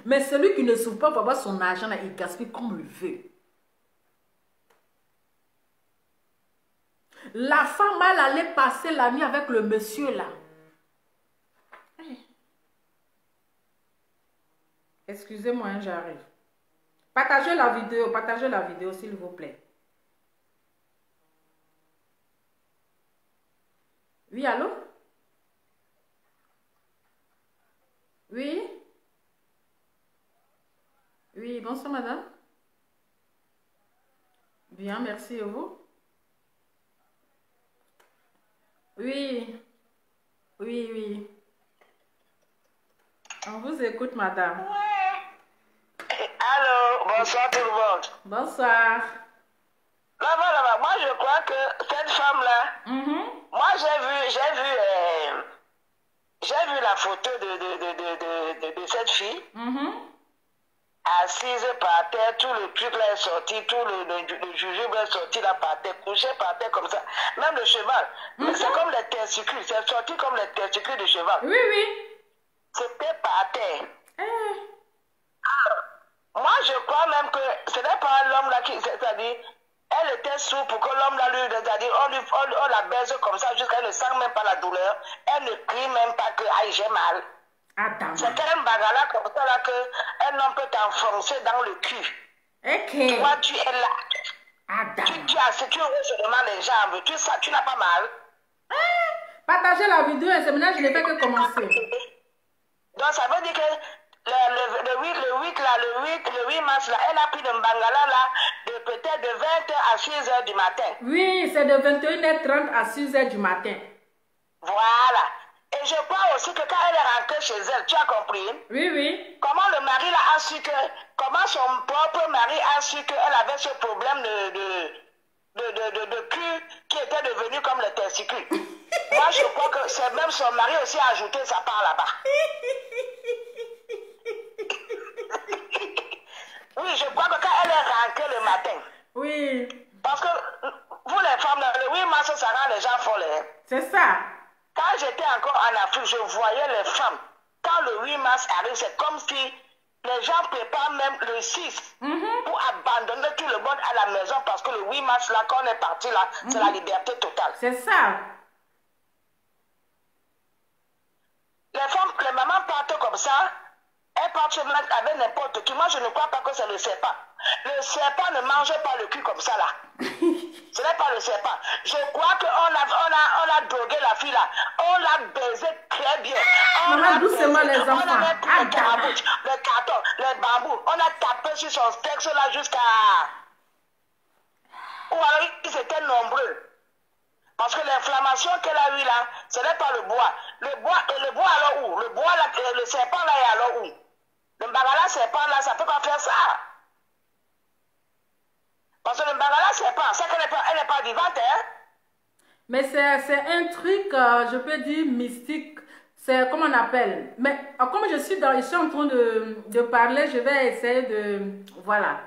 S1: Mais celui qui ne souffre pas pour avoir son argent, là, il gaspille comme il veut. La femme, elle allait passer la nuit avec le monsieur là. Excusez-moi, hein, j'arrive. Partagez la vidéo s'il vous plaît. Oui, allô? Oui? Oui, bonsoir madame. Bien, merci et vous? Oui, oui. On vous écoute madame.
S2: Allô, bonsoir tout le monde.
S1: Bonsoir.
S2: Là-bas, moi je crois que cette femme-là, moi j'ai vu la photo de cette fille, assise par terre, tout le truc là est sorti, tout le jujube est sorti là par terre, couché par terre comme ça. Même le cheval, c'est comme les testicules, c'est sorti comme les testicules du cheval.
S1: Oui, oui.
S2: C'était par terre. Moi, je crois même que ce n'est pas l'homme là qui, c'est-à-dire, elle était sourde pour que l'homme là lui, c'est-à-dire, on la baise comme ça jusqu'à elle ne sent même pas la douleur. Elle ne crie même pas que aïe, j'ai mal. C'est un bagala comme ça là que un homme peut t'enfoncer dans le cul.
S1: Ok.
S2: Toi, tu es là. Tu ouvres seulement les jambes. Tu n'as pas mal.
S1: Partagez la vidéo et ce maintenant je n'ai fait que commencer.
S2: Donc ça veut dire que le 8 mars, là, elle a pris le Mbangala là, de peut-être de 20h à 6h du matin.
S1: Oui, c'est de 21h30 à 6h du matin.
S2: Voilà. Et je crois aussi que quand elle est rentrée chez elle, tu as compris?
S1: Oui, oui.
S2: Comment le mari là a su que, comment son propre mari a su qu'elle avait ce problème de cul qui était devenu comme le testicule. Moi, je crois que c'est même son mari aussi a ajouté sa part là-bas. Oui, je crois que quand elle est rentrée le matin.
S1: Oui.
S2: Parce que vous les femmes, le 8 mars, ça rend les gens folles. Hein?
S1: C'est ça.
S2: Quand j'étais encore en Afrique, je voyais les femmes. Quand le 8 mars arrive, c'est comme si les gens préparent même le 6 pour abandonner tout le monde à la maison parce que le 8 mars, là, quand on est parti là, c'est la liberté totale.
S1: C'est ça.
S2: Les femmes, les mamans partent comme ça, elles partent se mettre avec n'importe qui. Moi, je ne crois pas que c'est le serpent. Le serpent ne mange pas le cul comme ça là. Ce n'est pas le serpent. Je crois qu'on a drogué la fille là. On l'a baisé très bien. On a
S1: doucement les enfants.
S2: On a mis le carton, les bambous. On a tapé sur son sexe là jusqu'à... Ou alors ils étaient nombreux. Parce que l'inflammation qu'elle a eue là, ce n'est pas le bois. Le bois alors où? Le bois là, le serpent là est alors où? Le Mbangala serpent là, ça ne peut pas faire ça. Parce que le Mbangala serpent, c'est qu'elle n'est pas vivante, hein? Mais
S1: c'est un truc, je peux dire, mystique. C'est comme on appelle. Mais comme je suis en train de parler, je vais essayer de... Voilà.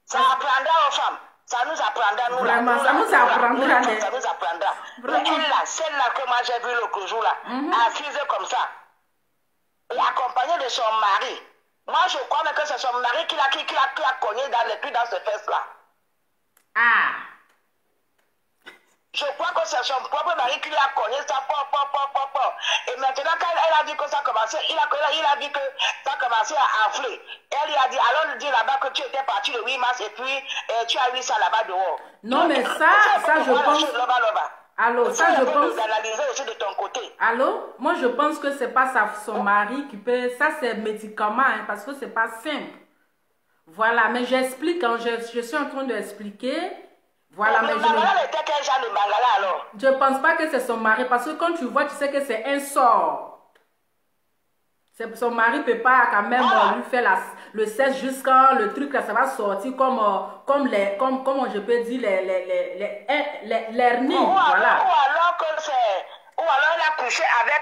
S2: Ça apprendra aux femmes. Ça nous apprendra, nous.
S1: Vraiment, ça nous apprendra.
S2: Ça nous apprendra. Mais elle là, celle-là que moi j'ai vu l'autre jour là, assise comme ça, et accompagnée de son mari. Moi, je crois que c'est son mari qui l'a cogné dans les culs dans ce fesses-là.
S1: Ah!
S2: Je crois que c'est son propre mari qui l'a cogné ça, Et maintenant, quand elle a dit que ça a commencé, il a dit que ça a commencé à enfler. Elle lui a dit, alors dit là-bas que tu étais parti le 8 mars et puis tu as eu ça là-bas dehors.
S1: Non, mais ça je pense... Allô, ça je pense...
S2: aussi de ton côté.
S1: Allô, moi je pense que c'est pas son mari qui peut... Ça c'est médicament, hein, parce que c'est pas simple. Voilà, mais j'explique, quand je suis en train d'expliquer... Voilà, mais je ne pense pas que c'est son mari, parce que quand tu vois, tu sais que c'est un sort. Son mari ne peut pas quand même lui faire le sexe jusqu'à le truc là, ça va sortir comme je peux dire l'hernie. Voilà.
S2: Ou alors elle a couché avec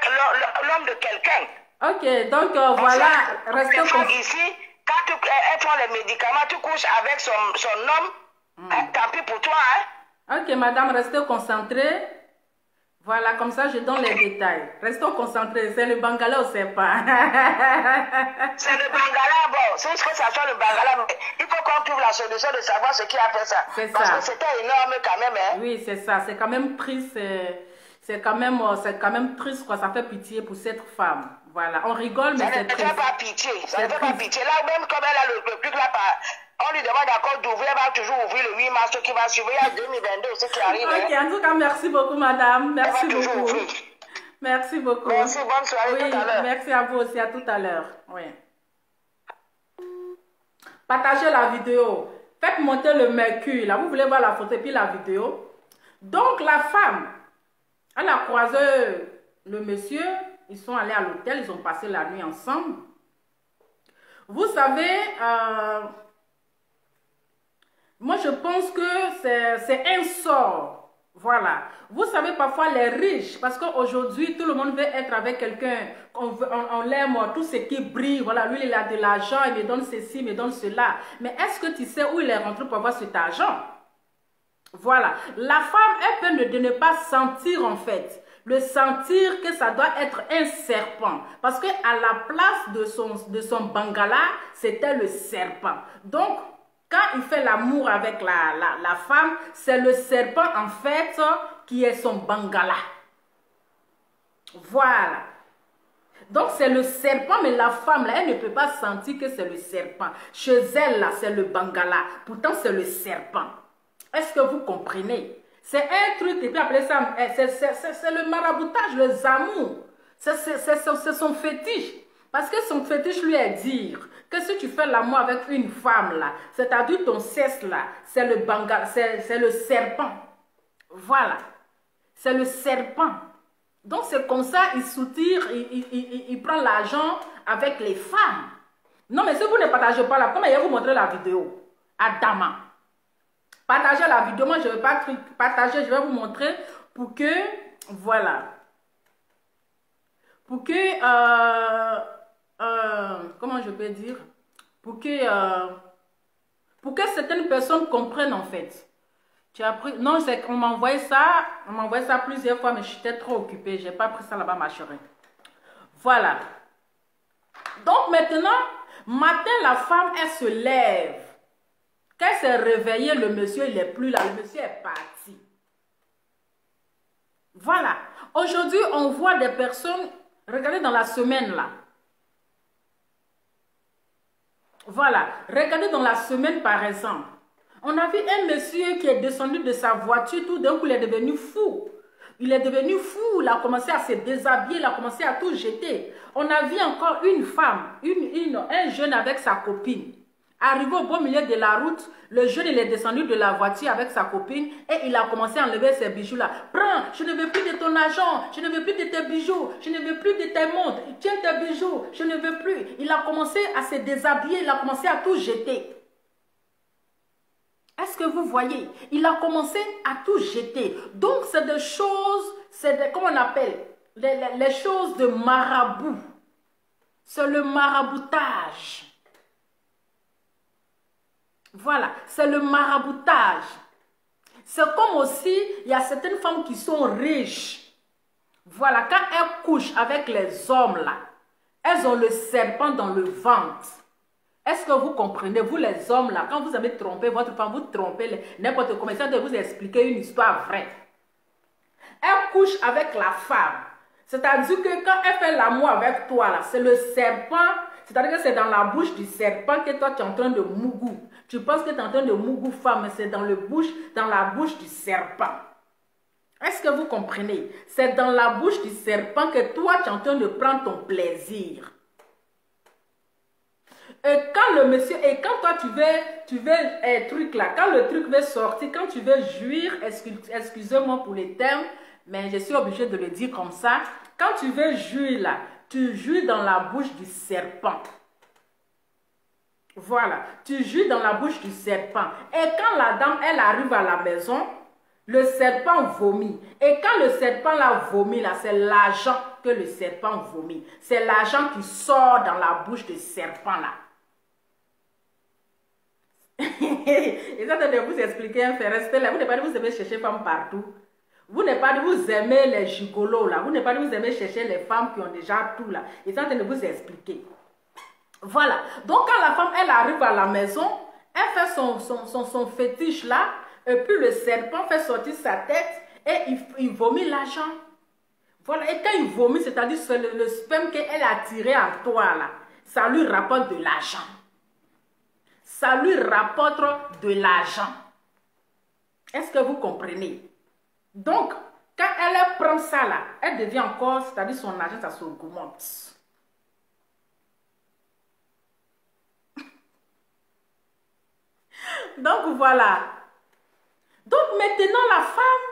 S2: l'homme de quelqu'un.
S1: Ok, donc voilà, restez comme
S2: ici, quand elle prend les médicaments, tu couches avec son homme. Tant pis pour toi, hein?
S1: Ok, madame, restez concentrée. Voilà, comme ça, je donne les détails. Restons concentrés. C'est le Bangala ou c'est pas?
S2: C'est le Bangala, bon. C'est ce que ça soit le Bangala. Mais il faut qu'on trouve la solution de savoir ce qui a fait ça.
S1: C'est ça.
S2: Parce que c'était énorme quand même, hein?
S1: Oui, c'est ça. C'est quand même triste. C'est quand même triste, quoi. Ça fait pitié pour cette femme. Voilà, on rigole, mais c'est triste.
S2: Ça ne fait pas pitié. Ça ne fait pas pitié. Là, même comme elle a le truc là, on lui demande encore d'ouvrir, elle va toujours ouvrir le 8 mars qui va suivre. Il y a 2022 ce qui arrive.
S1: Ok, en tout cas, merci beaucoup, madame. Merci beaucoup. Merci beaucoup.
S2: Merci, bonne soirée, tout à l'heure.
S1: Merci à vous aussi, à tout à l'heure. Oui. Partagez la vidéo. Faites monter le mercure. Là, vous voulez voir la photo et puis la vidéo. Donc, la femme, elle a croisé le monsieur. Ils sont allés à l'hôtel, ils ont passé la nuit ensemble. Vous savez... moi, je pense que c'est un sort. Voilà. Vous savez, parfois, les riches, parce qu'aujourd'hui, tout le monde veut être avec quelqu'un. On l'aime, tout ce qui brille. Voilà, lui, il a de l'argent, il me donne ceci, il me donne cela. Mais est-ce que tu sais où il est rentré pour avoir cet argent? Voilà. La femme, elle peut ne pas sentir, en fait. Le sentir que ça doit être un serpent. Parce qu'à la place de son Bangala, c'était le serpent. Donc, quand il fait l'amour avec la femme, c'est le serpent en fait qui est son Bangala. Voilà. Donc c'est le serpent, mais la femme là, elle ne peut pas sentir que c'est le serpent. Chez elle là, c'est le Bangala. Pourtant c'est le serpent. Est-ce que vous comprenez? C'est un truc, et puis après ça, c'est le maraboutage, le zamour. C'est son fétiche. Parce que son fétiche lui est dire que si tu fais l'amour avec une femme là, c'est-à-dire ton sexe là, c'est le banga, c'est le serpent. Voilà. C'est le serpent. Donc c'est comme ça, il soutire, il prend l'argent avec les femmes. Non mais si vous ne partagez pas là, comment je vais vous montrer la vidéo? Adama. Partagez la vidéo, moi je ne vais pas partager, je vais vous montrer pour que, voilà. Pour que, comment je peux dire? Pour que certaines personnes comprennent en fait. Tu as pris, non, c'est qu'on m'a envoyé ça plusieurs fois, mais j'étais trop occupée, j'ai pas pris ça là-bas, ma chérie. Voilà. Donc maintenant, matin, la femme, elle se lève. Quand elle s'est réveillée, le monsieur, il n'est plus là, le monsieur est parti. Voilà. Aujourd'hui, on voit des personnes, regardez dans la semaine là. Voilà. Regardez dans la semaine par exemple. On a vu un monsieur qui est descendu de sa voiture, tout d'un coup il est devenu fou. Il est devenu fou, il a commencé à se déshabiller, il a commencé à tout jeter. On a vu encore une femme, un jeune avec sa copine. Arrivé au beau milieu de la route, le jeune il est descendu de la voiture avec sa copine et il a commencé à enlever ses bijoux là. Prends, je ne veux plus de ton argent, je ne veux plus de tes bijoux, je ne veux plus de tes montres, tiens tes bijoux, je ne veux plus. Il a commencé à se déshabiller, il a commencé à tout jeter. Est-ce que vous voyez? Il a commencé à tout jeter. Donc, c'est des choses, comment on appelle? Les choses de marabout. C'est le maraboutage. Voilà, c'est le maraboutage. C'est comme aussi, il y a certaines femmes qui sont riches. Voilà, quand elles couchent avec les hommes là, elles ont le serpent dans le ventre. Est-ce que vous comprenez, vous les hommes là, quand vous avez trompé votre femme, vous trompez n'importe comment, ça de vous expliquer une histoire vraie. Elle couche avec la femme. C'est-à-dire que quand elle fait l'amour avec toi là, c'est le serpent, c'est-à-dire que c'est dans la bouche du serpent que toi tu es en train de mougou. Tu penses que tu es en train de mougou femme, mais c'est dans la bouche du serpent. Est-ce que vous comprenez? C'est dans la bouche du serpent que toi tu es en train de prendre ton plaisir. Et quand le monsieur, et quand toi tu veux un truc là, quand le truc veut sortir, quand tu veux jouir, excusez-moi pour les termes, mais je suis obligée de le dire comme ça, quand tu veux jouir là, tu jouis dans la bouche du serpent. Voilà, tu jouis dans la bouche du serpent. Et quand la dame, elle arrive à la maison, le serpent vomit. Et quand le serpent là vomit, là, c'est l'argent que le serpent vomit. C'est l'argent qui sort dans la bouche du serpent là. Et ça de vous expliquer un fait, restez là. Vous n'êtes pas dit vous aimez chercher femmes partout. Vous n'êtes pas dit vous aimez les gigolos là. Vous n'êtes pas dit vous aimez chercher les femmes qui ont déjà tout là. Et ça de vous expliquer. Voilà. Donc quand la femme elle arrive à la maison, elle fait son fétiche là. Et puis le serpent fait sortir sa tête et il vomit l'argent. Voilà. Et quand il vomit, c'est-à-dire le sperme qu'elle a tiré en toi là, ça lui rapporte de l'argent. Ça lui rapporte de l'argent. Est-ce que vous comprenez? Donc, quand elle prend ça là, elle devient encore, c'est-à-dire son argent, ça s'augmente. Donc, voilà. Donc, maintenant, la femme,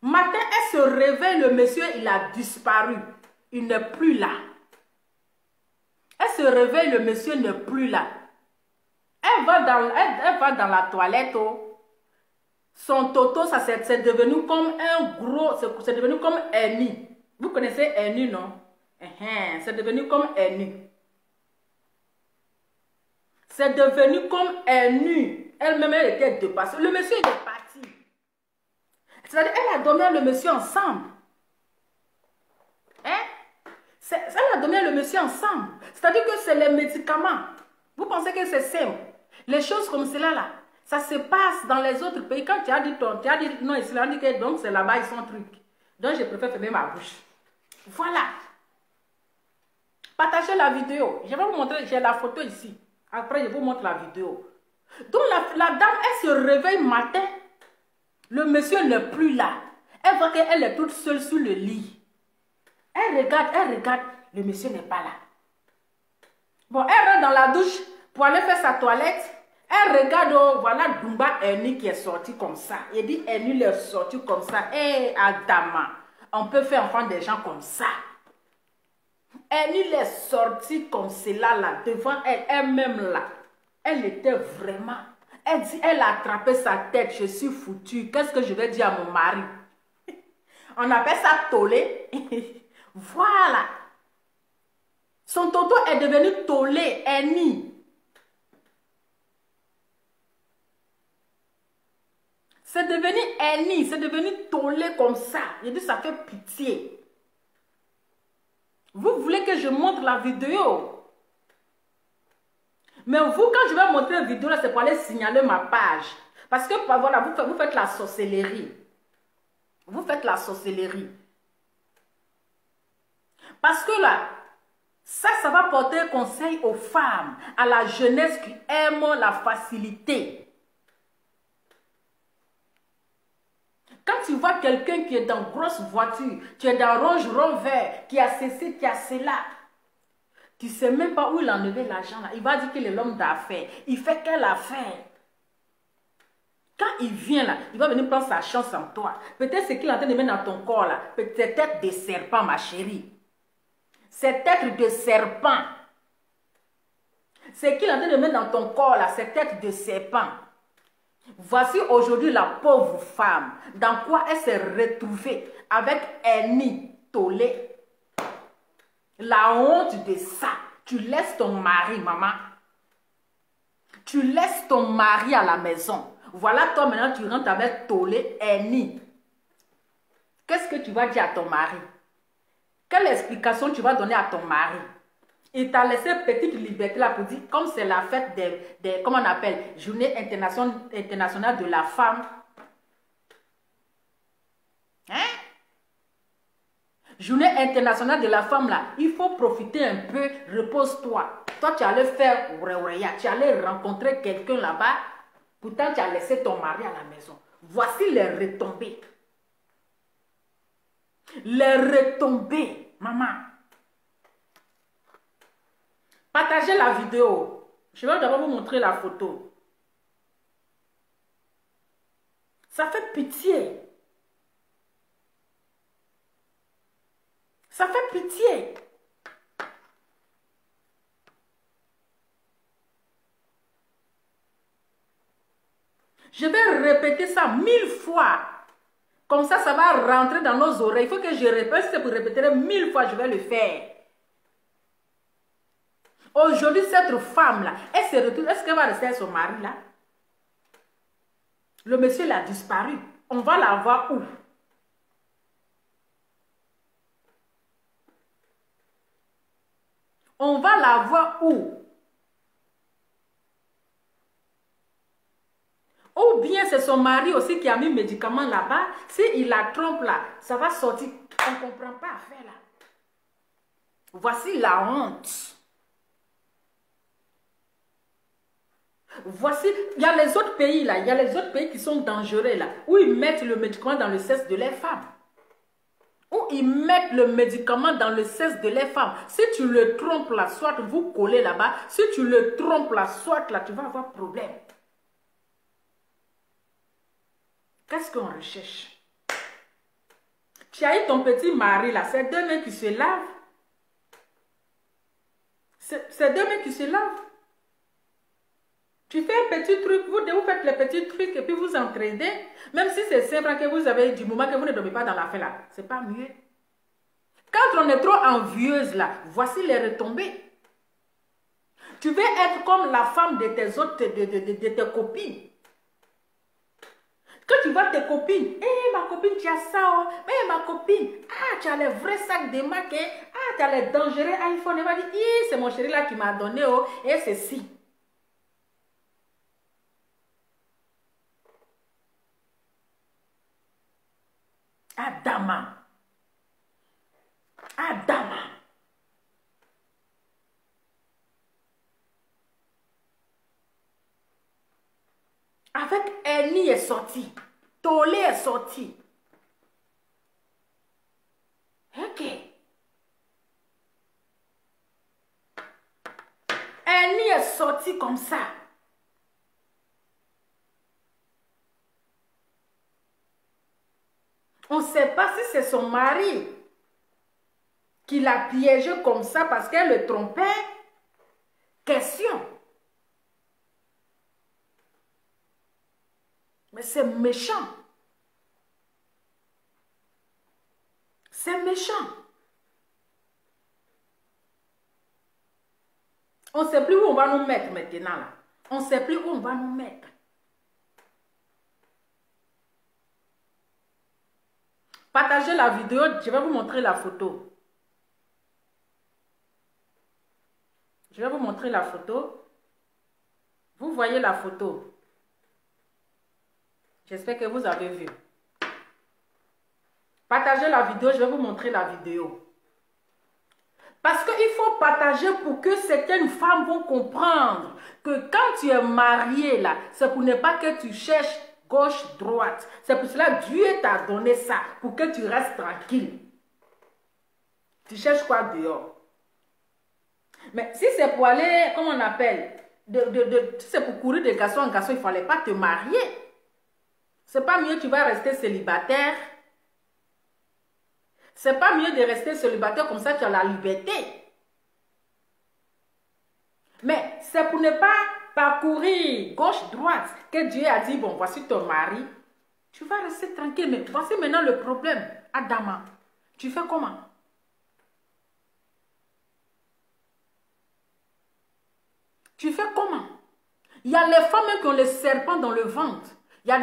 S1: matin, elle se réveille, le monsieur, il a disparu. Il n'est plus là. Elle se réveille, le monsieur n'est plus là. Elle va dans la toilette. Oh. Son toto, ça c'est devenu comme un gros, c'est devenu comme un nid. Vous connaissez un nid, non? C'est devenu comme un nid. C'est devenu comme un nid. Elle-même, elle était dépassée. Le monsieur, il est parti. C'est-à-dire, elle a dormi le monsieur ensemble. Hein? Elle a dormi le monsieur ensemble. C'est-à-dire que c'est les médicaments. Vous pensez que c'est simple? Les choses comme cela là, ça se passe dans les autres pays. Quand tu as dit non, islamique, donc c'est là-bas, ils sont trucs. Donc je préfère fermer ma bouche. Voilà. Partagez la vidéo. Je vais vous montrer, j'ai la photo ici. Après, je vous montre la vidéo. Donc la dame, elle se réveille matin. Le monsieur n'est plus là. Elle voit qu'elle est toute seule sur le lit. Elle regarde, le monsieur n'est pas là. Bon, elle rentre dans la douche pour aller faire sa toilette. Elle regarde, oh, voilà Dumba Ernie qui est sorti comme ça. Il dit, Ernie est sorti comme ça. Eh, Adama, on peut faire enfant des gens comme ça. Ernie est sorti comme cela là, devant elle, elle-même là. Elle était vraiment... Elle dit, elle a attrapé sa tête, je suis foutue. Qu'est-ce que je vais dire à mon mari? On appelle ça tollé. Voilà. Son toto est devenu tollé, Ernie. C'est devenu Ernie, c'est devenu tollé comme ça. Il dit, ça fait pitié. Vous voulez que je montre la vidéo? Mais vous, quand je vais montrer la vidéo, c'est pour aller signaler ma page. Parce que, voilà, vous faites la sorcellerie. Vous faites la sorcellerie. Parce que là, ça va porter conseil aux femmes, à la jeunesse qui aime la facilité. Quand tu vois quelqu'un qui est dans une grosse voiture, tu es dans Range Rover, qui a ceci, qui a cela, tu ne sais même pas où il a enlevé l'argent là. Il va dire qu'il est l'homme d'affaires. Il fait quelle affaire? Quand il vient là, il va venir prendre sa chance en toi. Peut-être ce qu'il est en train de mettre dans ton corps là, peut-être tête de serpent, ma chérie. C'est tête de serpent. Ce qu'il est en train de mettre dans ton corps là, c'est tête de serpent. Voici aujourd'hui la pauvre femme. Dans quoi elle s'est retrouvée avec Ernie tollé. La honte de ça. Tu laisses ton mari, maman. Tu laisses ton mari à la maison. Voilà, toi maintenant tu rentres avec tollé, Ernie. Qu'est-ce que tu vas dire à ton mari? Quelle explication tu vas donner à ton mari? Il t'a laissé petite liberté là pour dire, comme c'est la fête des comment on appelle, Journée internationale de la femme. Hein? Journée internationale de la femme là, il faut profiter un peu, repose-toi. Toi, tu allais faire, tu allais rencontrer quelqu'un là-bas, pourtant tu as laissé ton mari à la maison. Voici les retombées. Les retombées, maman. Partagez la vidéo. Je vais d'abord vous montrer la photo. Ça fait pitié. Ça fait pitié. Je vais répéter ça 1000 fois. Comme ça, ça va rentrer dans nos oreilles. Il faut que je répète. Si c'est pour répéter 1000 fois, je vais le faire. Aujourd'hui, cette femme-là, elle se retrouve. Est-ce qu'elle va rester avec son mari là? Le monsieur l'a disparu. On va la voir où? On va la voir où? Ou bien c'est son mari aussi qui a mis médicament là-bas. S'il la trompe là, ça va sortir. On ne comprend pas à faire là. Voici la honte. Voici, il y a les autres pays là, il y a les autres pays qui sont dangereux là, où ils mettent le médicament dans le sexe de les femmes. Où ils mettent le médicament dans le sexe de les femmes. Si tu le trompes là, soit vous collez là-bas. Si tu le trompes là, soit là, tu vas avoir problème. Qu'est-ce qu'on recherche? Tu as eu ton petit mari là, c'est deux mains qui se lavent. C'est deux mains qui se lavent. Tu fais un petit truc, vous faites les petits trucs et puis vous entraidez. Même si c'est simple que vous avez du moment que vous ne dormez pas dans la fête là, c'est pas mieux. Quand on est trop envieuse là, voici les retombées. Tu veux être comme la femme de tes autres, de tes copines. Quand tu vois tes copines, eh ma copine tu as ça, oh. Eh ma copine, ah tu as les vrais sacs de marque, ah tu as les dangereux iPhone, elle va dire, eh c'est mon chéri là qui m'a donné, oh, et c'est si. Adama. Adama. Avec Ernie est sorti. Tollé est sorti. Ok. Annie est sortie comme ça. On ne sait pas si c'est son mari qui l'a piégé comme ça parce qu'elle le trompait. Question. Mais c'est méchant. C'est méchant. On ne sait plus où on va nous mettre maintenant là. On ne sait plus où on va nous mettre. Partagez la vidéo, je vais vous montrer la photo. Je vais vous montrer la photo. Vous voyez la photo. J'espère que vous avez vu. Partagez la vidéo, je vais vous montrer la vidéo. Parce qu'il faut partager pour que certaines femmes vont comprendre que quand tu es marié là, c'est pour ne pas que tu cherches gauche, droite. C'est pour cela que Dieu t'a donné ça, pour que tu restes tranquille. Tu cherches quoi dehors? Mais si c'est pour aller, comment on appelle, si c'est pour courir de garçon en garçon, il ne fallait pas te marier. C'est pas mieux, tu vas rester célibataire. C'est pas mieux de rester célibataire comme ça, tu as la liberté. Mais c'est pour ne pas parcourir gauche-droite que Dieu a dit, bon, voici ton mari. Tu vas rester tranquille. Mais voici maintenant le problème. Adama, tu fais comment? Tu fais comment? Il y a les femmes qui ont les serpents dans le ventre. Il y a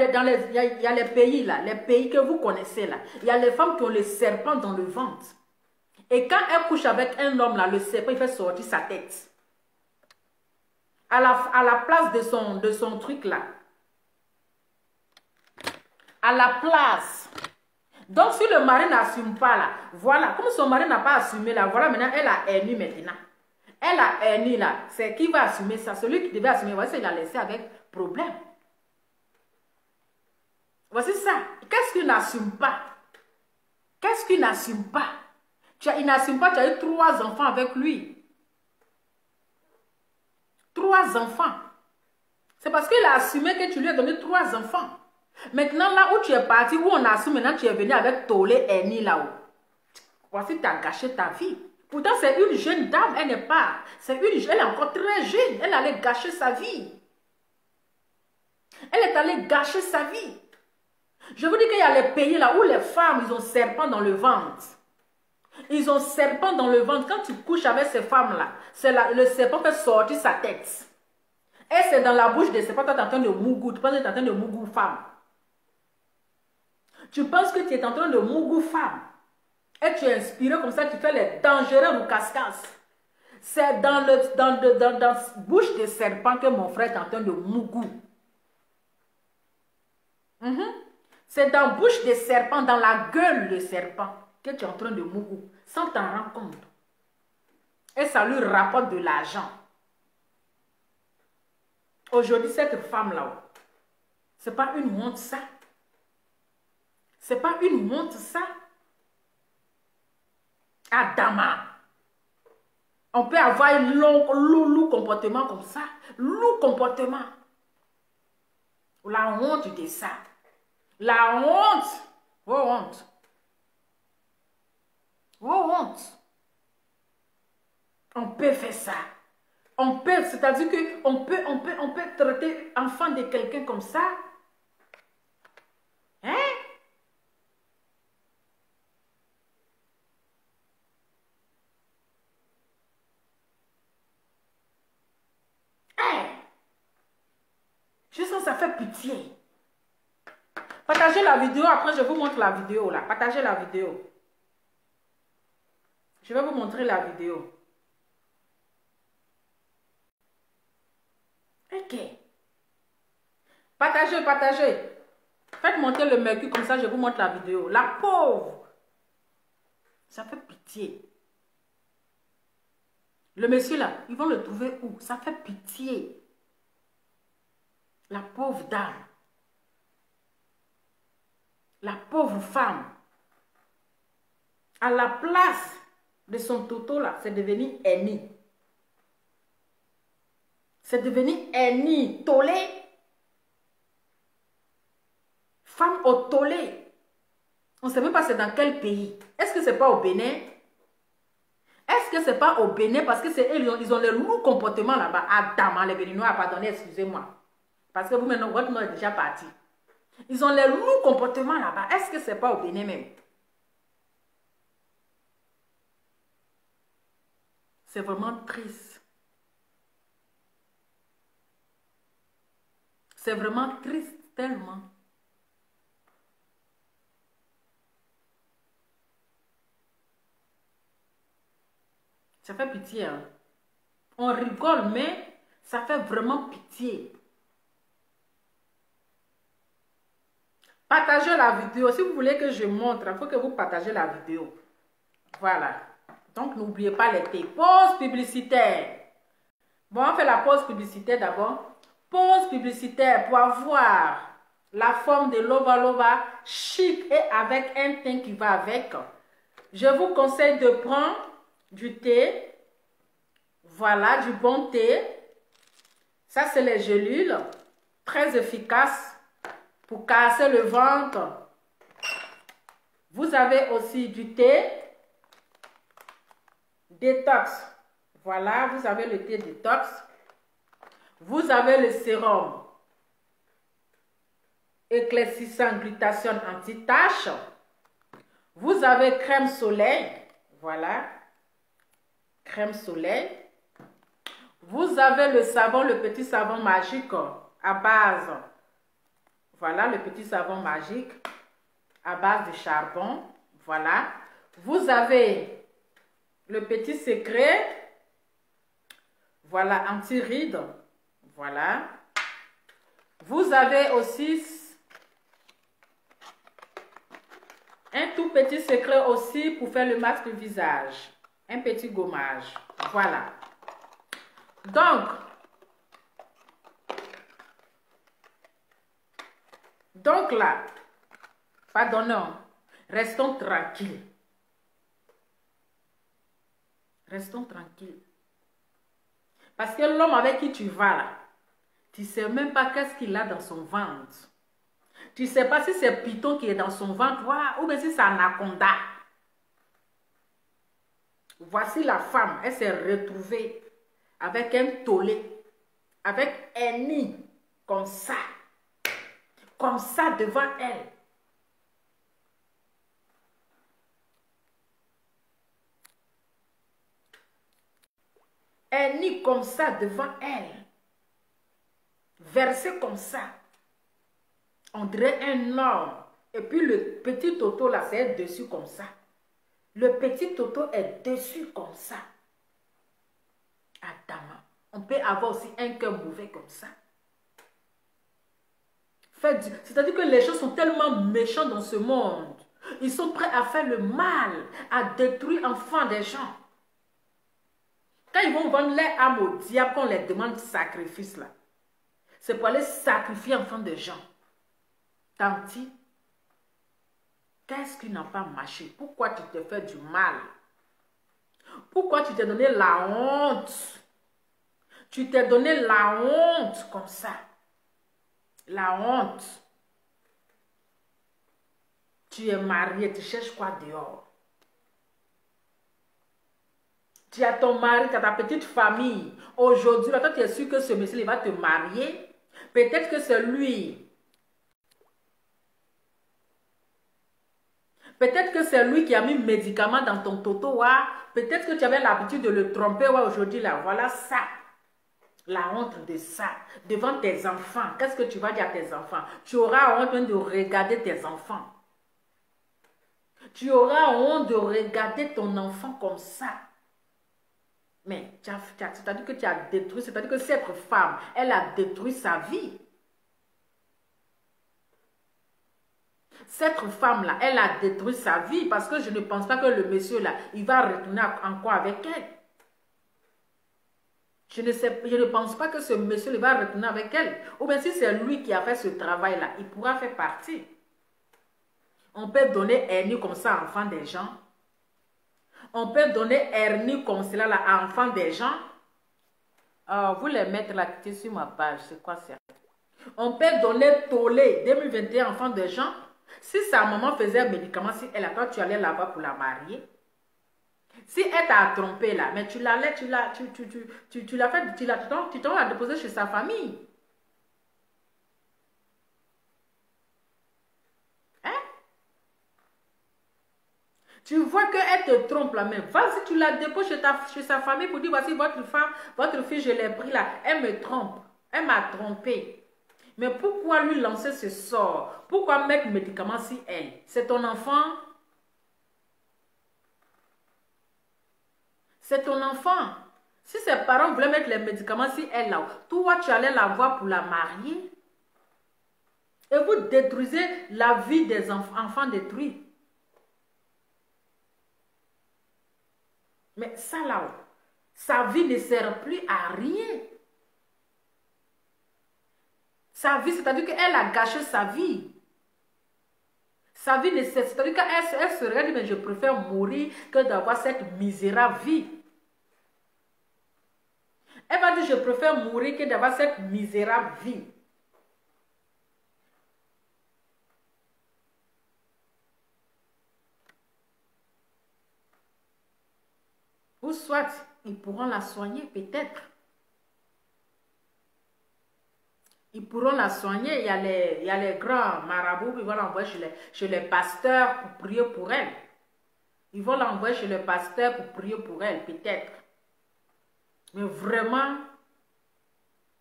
S1: les pays là, les pays que vous connaissez là. Il y a les femmes qui ont les serpents dans le ventre. Et quand elles couchent avec un homme là, le serpent il fait sortir sa tête. À la place de son truc là. À la place. Donc si le mari n'assume pas là, voilà, comme son mari n'a pas assumé là, voilà maintenant elle a haine maintenant. Elle a haine là, c'est qui va assumer ça? Celui qui devait assumer, voici, il a laissé avec problème. Voici ça. Qu'est-ce qu'il n'assume pas? Qu'est-ce qu'il n'assume pas? Il n'assume pas, tu as eu 3 enfants avec lui. 3 enfants. C'est parce qu'il a assumé que tu lui as donné 3 enfants. Maintenant, là où tu es parti, où on assume, maintenant tu es venu avec Tolé Eni là-haut. Voici, tu as gâché ta vie. Pourtant, c'est une jeune dame, elle n'est pas. Elle est encore très jeune. Elle allait gâcher sa vie. Elle est allée gâcher sa vie. Je vous dis qu'il y a les pays là où les femmes, ils ont serpent dans le ventre. Ils ont serpent dans le ventre. Quand tu couches avec ces femmes-là, le serpent fait sortir sa tête. Et c'est dans la bouche des serpents, tu es en train de mougou. Tu penses que tu es en train de mougou femme. Tu penses que tu es en train de mougou femme. Et tu es inspiré comme ça, tu fais les dangereux ou casse-casse. C'est dans la bouche des serpents que mon frère est en train de mougou. C'est dans la bouche des serpents, dans la gueule des serpents, que tu es en train de mougou, sans t'en rendre compte. Et ça lui rapporte de l'argent. Aujourd'hui, cette femme-là, c'est pas une honte ça. C'est pas une honte ça. Adama. On peut avoir un lourd comportement comme ça. Lourd comportement. La honte de ça. La honte. Oh honte. Oh honte. On peut faire ça. On peut, c'est-à-dire qu'on peut traiter enfant de quelqu'un comme ça. Hein? Je sens que ça fait pitié. Partagez la vidéo, après je vous montre la vidéo là. Partagez la vidéo. Je vais vous montrer la vidéo. Ok. Partagez, partagez. Faites monter le mercure comme ça, je vous montre la vidéo. La pauvre. Ça fait pitié. Le monsieur là, ils vont le trouver où? Ça fait pitié. La pauvre dame. La pauvre femme. À la place de son toto là, c'est devenu Eni. C'est devenu Eni, tollé. Femme au tollé. On ne sait même pas c'est dans quel pays. Est-ce que c'est pas au Bénin? Est-ce que c'est pas au Bénin? Parce que c'est eux, ils ont le lourd comportement là-bas. Adama, les Béninois, pardonnez, excusez-moi. Parce que vous maintenant, votre nom est déjà parti. Ils ont le lourd comportement là-bas. Est-ce que c'est pas au Bénin même? C'est vraiment triste. C'est vraiment triste, tellement. Ça fait pitié, hein? On rigole, mais ça fait vraiment pitié. Partagez la vidéo. Si vous voulez que je montre, il faut que vous partagez la vidéo. Voilà. Donc, n'oubliez pas les thés. Pause publicitaire. Bon, on fait la pause publicitaire d'abord. Pause publicitaire pour avoir la forme de Lova Lova chic et avec un teint qui va avec. Je vous conseille de prendre du thé. Voilà, du bon thé. Ça, c'est les gélules. Très efficaces pour casser le ventre. Vous avez aussi du thé détox. Voilà, vous avez le thé détox. Vous avez le sérum éclaircissant glutathione anti-tache. Vous avez crème soleil. Voilà, crème soleil. Vous avez le savon, le petit savon magique à base. Voilà, le petit savon magique à base de charbon. Voilà. Vous avez le petit secret. Voilà, anti-rides. Voilà. Vous avez aussi un tout petit secret aussi pour faire le masque de visage. Un petit gommage. Voilà. Donc là, pardonnons, restons tranquilles. Restons tranquilles. Parce que l'homme avec qui tu vas là, tu ne sais même pas qu'est-ce qu'il a dans son ventre. Tu ne sais pas si c'est Python qui est dans son ventre ou bien si c'est Anaconda. Voici la femme, elle s'est retrouvée avec un tollé, avec un nid comme ça devant elle. Un nid comme ça devant elle. Versé comme ça. On dirait un homme. Et puis le petit Toto là, c'est dessus comme ça. Le petit Toto est dessus comme ça. Adama. On peut avoir aussi un cœur mauvais comme ça. C'est-à-dire que les gens sont tellement méchants dans ce monde. Ils sont prêts à faire le mal, à détruire enfants des gens. Quand ils vont vendre leur âme au diable, qu'on les demande sacrifice là, c'est pour aller sacrifier enfants des gens. Tanti, qu'est-ce qui n'a pas marché? Pourquoi tu te fais du mal? Pourquoi tu t'es donné la honte? Tu t'es donné la honte comme ça. La honte. Tu es marié, tu cherches quoi dehors? Tu as ton mari, tu as ta petite famille. Aujourd'hui, toi, tu es sûr que ce monsieur il va te marier. Peut-être que c'est lui. Peut-être que c'est lui qui a mis médicament dans ton toto. Peut-être que tu avais l'habitude de le tromper. Aujourd'hui, là, voilà ça. La honte de ça. Devant tes enfants. Qu'est-ce que tu vas dire à tes enfants? Tu auras honte de regarder tes enfants. Tu auras honte de regarder ton enfant comme ça. Mais c'est-à-dire que tu as détruit, c'est-à-dire que cette femme, elle a détruit sa vie. Cette femme-là, elle a détruit sa vie parce que je ne pense pas que le monsieur-là, il va retourner encore avec elle. Je ne pense pas que ce monsieur va retourner avec elle. Ou bien si c'est lui qui a fait ce travail-là, il pourra faire partie. On peut donner hernie comme ça à enfant des gens. On peut donner hernie comme cela là, à enfant des gens. Vous les mettre là, quitter sur ma page, c'est quoi ça? On peut donner tollé 2021 enfants de gens. Si sa maman faisait un médicament, si elle a toi, tu allais là-bas pour la marier. Si elle t'a trompé là, mais tu l'allais, tu l'as fait, tu t'en l'as déposé chez sa famille. Hein? Tu vois qu'elle te trompe là même. Vas-y, tu la déposes chez sa famille pour dire, voici votre femme, votre fille, je l'ai pris là. Elle me trompe. Elle m'a trompé. Mais pourquoi lui lancer ce sort? Pourquoi mettre le médicament si elle? C'est ton enfant? C'est ton enfant. Si ses parents voulaient mettre les médicaments si elle là, toi tu allais la voir pour la marier. Et vous détruisez la vie des enfants détruits. Mais ça là, sa vie ne sert plus à rien. Sa vie, c'est-à-dire qu'elle a gâché sa vie. Sa vie ne sert, c'est-à-dire qu'elle se regarde, mais je préfère mourir que d'avoir cette misérable vie. Elle va dire, je préfère mourir que d'avoir cette misérable vie. Ou soit, ils pourront la soigner peut-être. Ils pourront la soigner. Il y a les grands marabouts qui vont l'envoyer chez les pasteurs pour prier pour elle. Ils vont l'envoyer chez le pasteur pour prier pour elle, peut-être. Mais vraiment,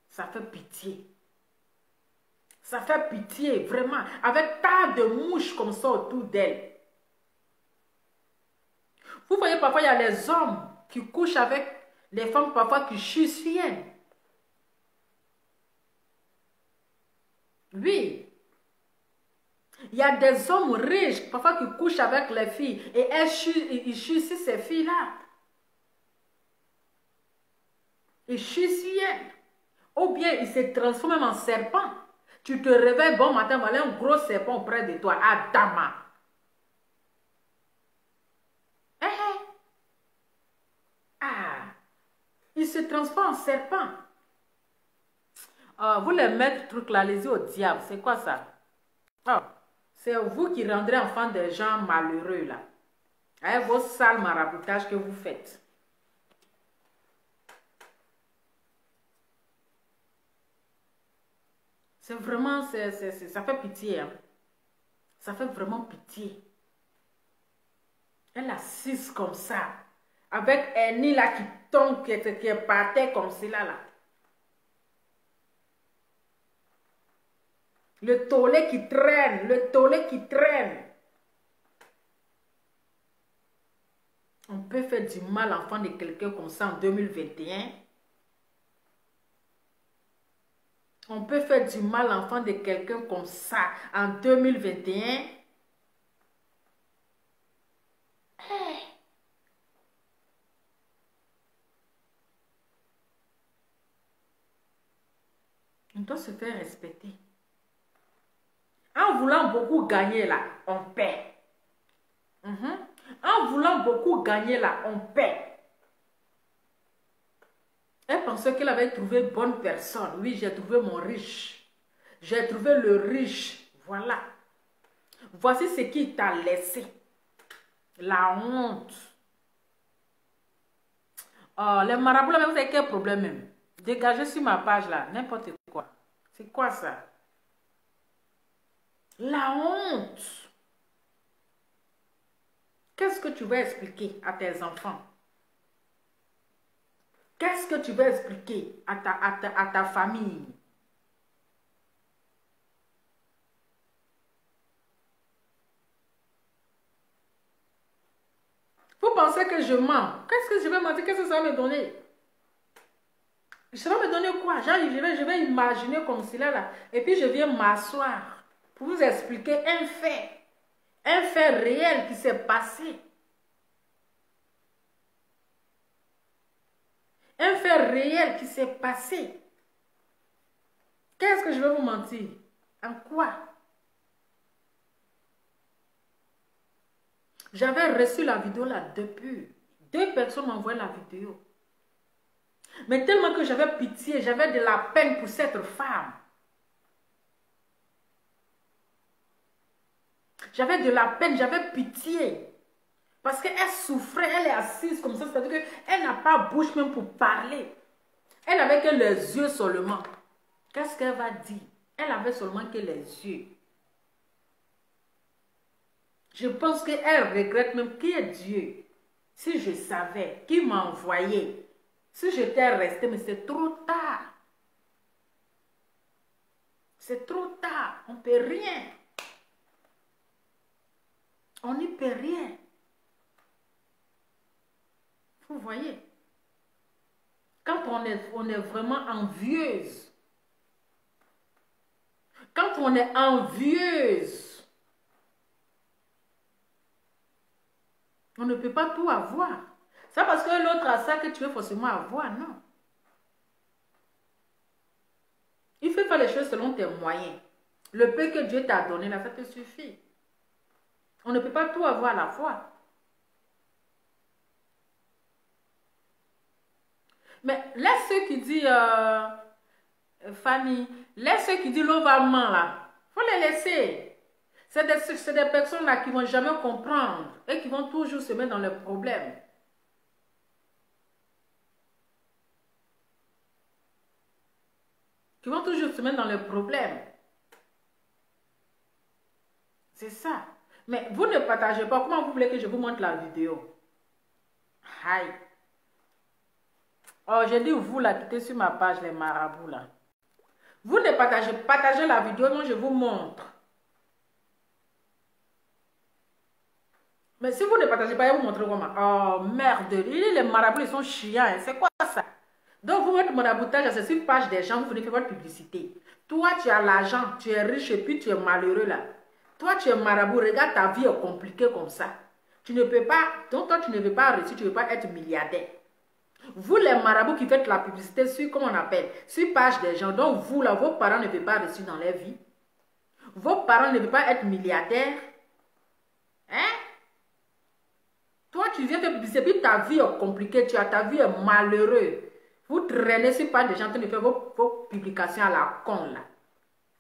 S1: ça fait pitié. Ça fait pitié, vraiment. Avec tas de mouches comme ça autour d'elle. Vous voyez, parfois, il y a les hommes qui couchent avec les femmes, parfois, qui chuchent. Oui. Il y a des hommes riches, parfois, qui couchent avec les filles. Et ils chuchent ces filles-là. Ils chuchent. Ou bien, ils se transforment en serpent. Tu te réveilles bon matin, voilà un gros serpent auprès de toi. Adama. Il se transforme en serpent. Vous les mettre truc là, les yeux au diable. C'est quoi ça? C'est vous qui rendrez enfant des gens malheureux là. Avec vos sales maraboutages que vous faites. C'est vraiment, ça fait pitié. Hein? Ça fait vraiment pitié. Elle assise comme ça. Avec un nid là qui tombe, qui est par terre comme cela là. Le tollé qui traîne, le tollé qui traîne. On peut faire du mal à l'enfant de quelqu'un comme ça en 2021. On peut faire du mal à l'enfant de quelqu'un comme ça en 2021. On doit se faire respecter. En voulant beaucoup gagner là, on paie. En voulant beaucoup gagner là, on paie. Elle pensait qu'elle avait trouvé bonne personne. Oui, j'ai trouvé mon riche. J'ai trouvé le riche. Voilà. Voici ce qui t'a laissé. La honte. Les marabouts là, vous avez quel problème même? Dégagez sur ma page là, n'importe quoi. C'est quoi ça? La honte. Qu'est-ce que tu vas expliquer à tes enfants? Qu'est-ce que tu vas expliquer à ta famille? Vous pensez que je mens? Qu'est-ce que je vais mentir? Qu'est-ce que ça va me donner? Ça va me donner quoi? Genre, je vais imaginer comme cela là. Et puis je viens m'asseoir pour vous expliquer un fait. Un fait réel qui s'est passé. Un fait réel qui s'est passé. Qu'est-ce que je vais vous mentir? En quoi? J'avais reçu la vidéo là depuis. 2 personnes m'ont envoyé la vidéo. Mais tellement que j'avais pitié, j'avais de la peine pour cette femme. J'avais de la peine, j'avais pitié. Parce qu'elle souffrait, elle est assise comme ça, c'est-à-dire qu'elle n'a pas bouche même pour parler. Elle avait que les yeux seulement. Qu'est-ce qu'elle va dire? Elle avait seulement que les yeux. Je pense qu'elle regrette même qui est Dieu. Si je savais qui m'a envoyé, si j'étais restée, mais c'est trop tard. C'est trop tard, on ne peut rien. On n'y peut rien. Vous voyez? Quand on est vraiment envieuse, quand on est envieuse, on ne peut pas tout avoir. C'est parce que l'autre a ça que tu veux forcément avoir, non. Il faut faire les choses selon tes moyens. Le peu que Dieu t'a donné, là, ça te suffit. On ne peut pas tout avoir à la fois. Mais laisse ceux qui disent, Fanny, laisse ceux qui disent l'ovament là. Il faut les laisser. C'est des personnes là qui ne vont jamais comprendre et qui vont toujours se mettre dans le problème. Qui vont toujours se mettre dans le problème. C'est ça. Mais vous ne partagez pas. Comment vous voulez que je vous montre la vidéo? Aïe. Oh, j'ai dit vous là, quittez sur ma page les marabouts là. Vous ne partagez la vidéo, non, je vous montre. Mais si vous ne partagez pas, je vais vous montrer comment. Oh merde, les marabouts ils sont chiants. Hein. C'est quoi ça? Donc vous votre maraboutage, c'est sur une page des gens, vous venez faire votre publicité. Toi tu as l'argent, tu es riche et puis tu es malheureux là. Toi tu es marabout, regarde ta vie est compliquée comme ça. Tu ne peux pas, donc toi tu ne veux pas réussir, tu ne veux pas être milliardaire. Vous les marabouts qui faites la publicité sur, comment on appelle, sur page des gens, donc vous là, vos parents ne veulent pas réussir dans leur vie. Vos parents ne veulent pas être milliardaires. Hein? Toi tu viens faire publicité, puis ta vie est compliquée, ta vie est malheureuse. Vous traînez sur page des gens en train de faire vos publications à la con là.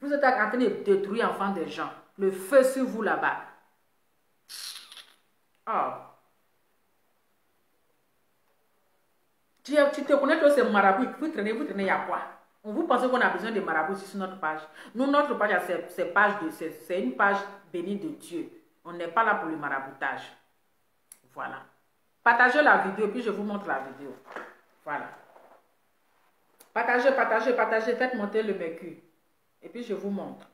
S1: Vous êtes en train de détruire l'enfant des gens. Le feu sur vous là-bas. Oh. Tu te connais tous ces marabouts, vous traînez, il y a quoi? Vous pensez qu'on a besoin de marabouts sur notre page? Nous, notre page, c'est une page bénie de Dieu. On n'est pas là pour le maraboutage. Voilà. Partagez la vidéo, puis je vous montre la vidéo. Voilà. Partagez, faites monter le mercure. Et puis je vous montre.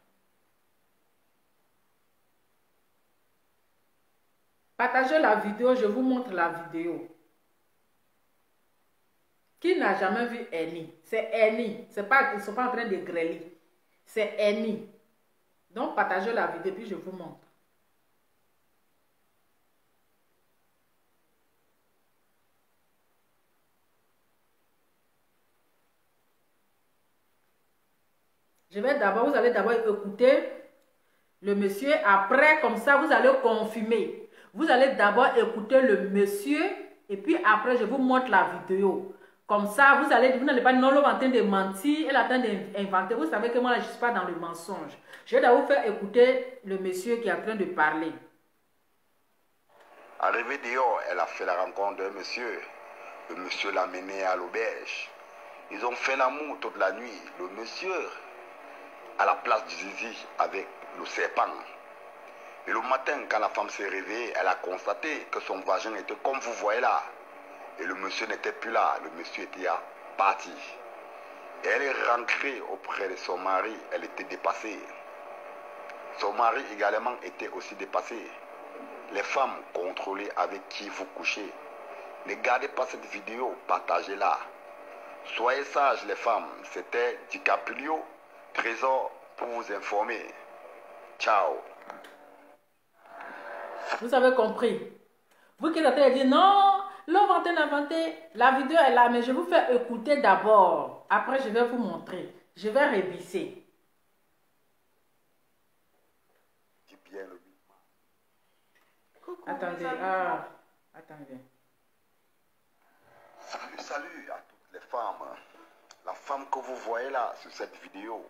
S1: Partagez la vidéo, je vous montre la vidéo. Qui n'a jamais vu Annie? C'est Annie. Ils ne sont pas en train de grêler. C'est Annie. Donc partagez la vidéo, puis je vous montre. Vous allez d'abord écouter le monsieur. Après, comme ça, vous allez confirmer. Vous allez d'abord écouter le monsieur. Et puis après, je vous montre la vidéo. Comme ça, vous n'allez pas non en train de mentir. Elle est en train d'inventer. Vous savez que moi, je ne suis pas dans le mensonge. Je vais d'abord vous faire écouter le monsieur qui est en train de parler.
S3: Arrivé dehors, elle a fait la rencontre d'un monsieur. Le monsieur l'a mené à l'auberge. Ils ont fait l'amour toute la nuit. Le monsieur à la place du zizi avec le serpent. Et le matin, quand la femme s'est réveillée, elle a constaté que son vagin était comme vous voyez là. Et le monsieur n'était plus là, le monsieur était parti. Et elle est rentrée auprès de son mari, elle était dépassée. Son mari également était aussi dépassé. Les femmes, contrôlez avec qui vous couchez. Ne gardez pas cette vidéo, partagez-la. Soyez sages les femmes, c'était DiCaprio, Trésor pour vous informer. Ciao.
S1: Vous avez compris. Vous qui êtes en train de dire non, l'homme inventé, la vidéo est là, mais je vais vous faire écouter d'abord. Après, je vais vous montrer. Je vais révisser. Attendez, attendez.
S3: Salut à toutes les femmes. femmes. La femme que vous voyez là sur cette vidéo,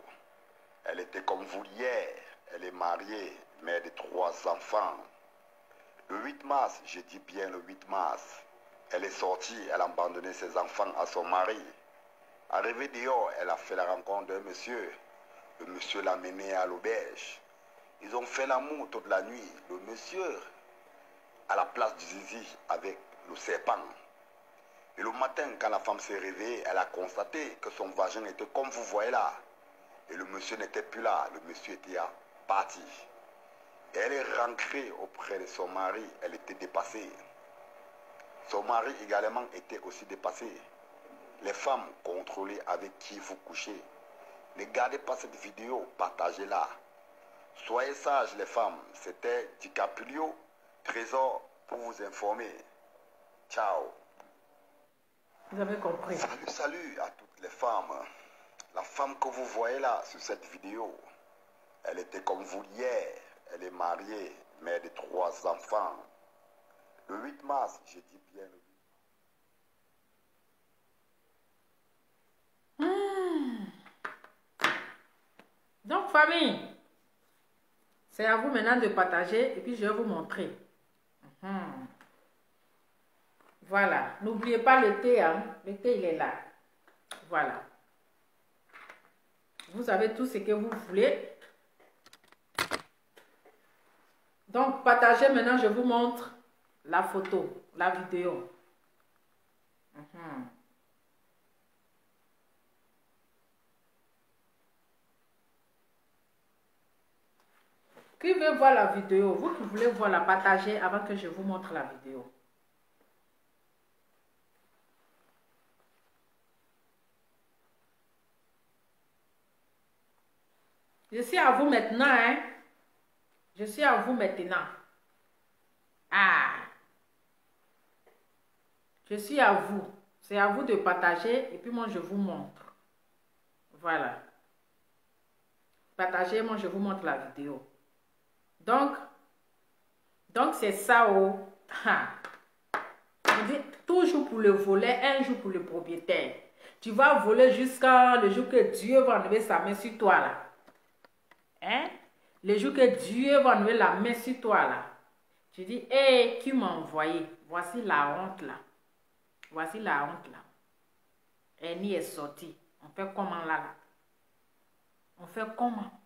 S3: elle était comme vous hier. Elle est mariée, mère de 3 enfants. Le 8 mars, je dis bien le 8 mars, elle est sortie, elle a abandonné ses enfants à son mari. Arrivée dehors, elle a fait la rencontre d'un monsieur. Le monsieur l'a menée à l'auberge. Ils ont fait l'amour toute la nuit. Le monsieur à la place du zizi avec le serpent. Et le matin, quand la femme s'est réveillée, elle a constaté que son vagin était comme vous voyez là. Et le monsieur n'était plus là. Le monsieur était parti. Et elle est rentrée auprès de son mari. Elle était dépassée. Son mari également était aussi dépassé. Les femmes, contrôlez avec qui vous couchez. Ne gardez pas cette vidéo, partagez-la. Soyez sages les femmes. C'était DiCaprio, Trésor pour vous informer. Ciao.
S1: Vous avez compris.
S3: Salut à toutes les femmes. La femme que vous voyez là sur cette vidéo, elle était comme vous hier. Elle est mariée, mère de 3 enfants. Le 8 mars, je dis bien le 8.
S1: Donc, famille, c'est à vous maintenant de partager et puis je vais vous montrer. Voilà. N'oubliez pas le thé, hein. Le thé, il est là. Voilà. Vous avez tout ce que vous voulez. Donc, partagez maintenant, je vous montre la photo, la vidéo. Qui veut voir la vidéo? Vous qui voulez voir la partager avant que je vous montre la vidéo. Je suis à vous maintenant, hein? Je suis à vous maintenant. Ah! Je suis à vous. C'est à vous de partager et puis moi je vous montre. Voilà. Partagez, moi je vous montre la vidéo. Donc c'est ça, oh. On dit toujours pour le volet, un jour pour le propriétaire. Tu vas voler jusqu'à le jour que Dieu va enlever sa main sur toi là. Hein? Le jour que Dieu va enlever la main sur toi là. Tu dis, hé, qui m'a envoyé? Voici la honte là. Voici la honte là. Eni est sorti. On fait comment là? On fait comment?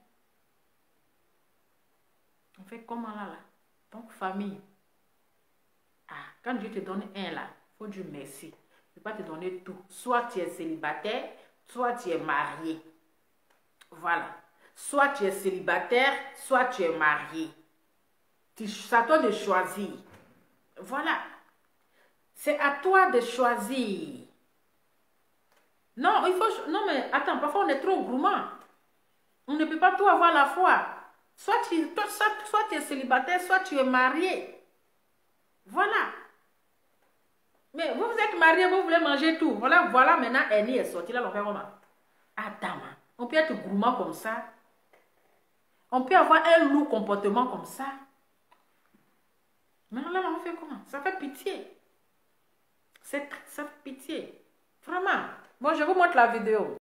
S1: On fait comment là? Donc, famille. Ah, quand Dieu te donne un là, il faut dire merci. Il ne peut pas te donner tout. Soit tu es célibataire, soit tu es marié. Voilà. Soit tu es célibataire, soit tu es marié. C'est à toi de choisir. Voilà. C'est à toi de choisir. Non, il faut... Non, mais attends, parfois on est trop gourmand. On ne peut pas tout avoir à la fois. Soit tu es célibataire, soit tu es marié. Voilà. Mais vous êtes marié, vous voulez manger tout. Voilà maintenant, Eni est sorti. Là, on fait comment? Attends, on peut être gourmand comme ça. On peut avoir un lourd comportement comme ça. Mais là, on fait comment? Ça fait pitié. Ça fait pitié. Vraiment. Bon, je vous montre la vidéo.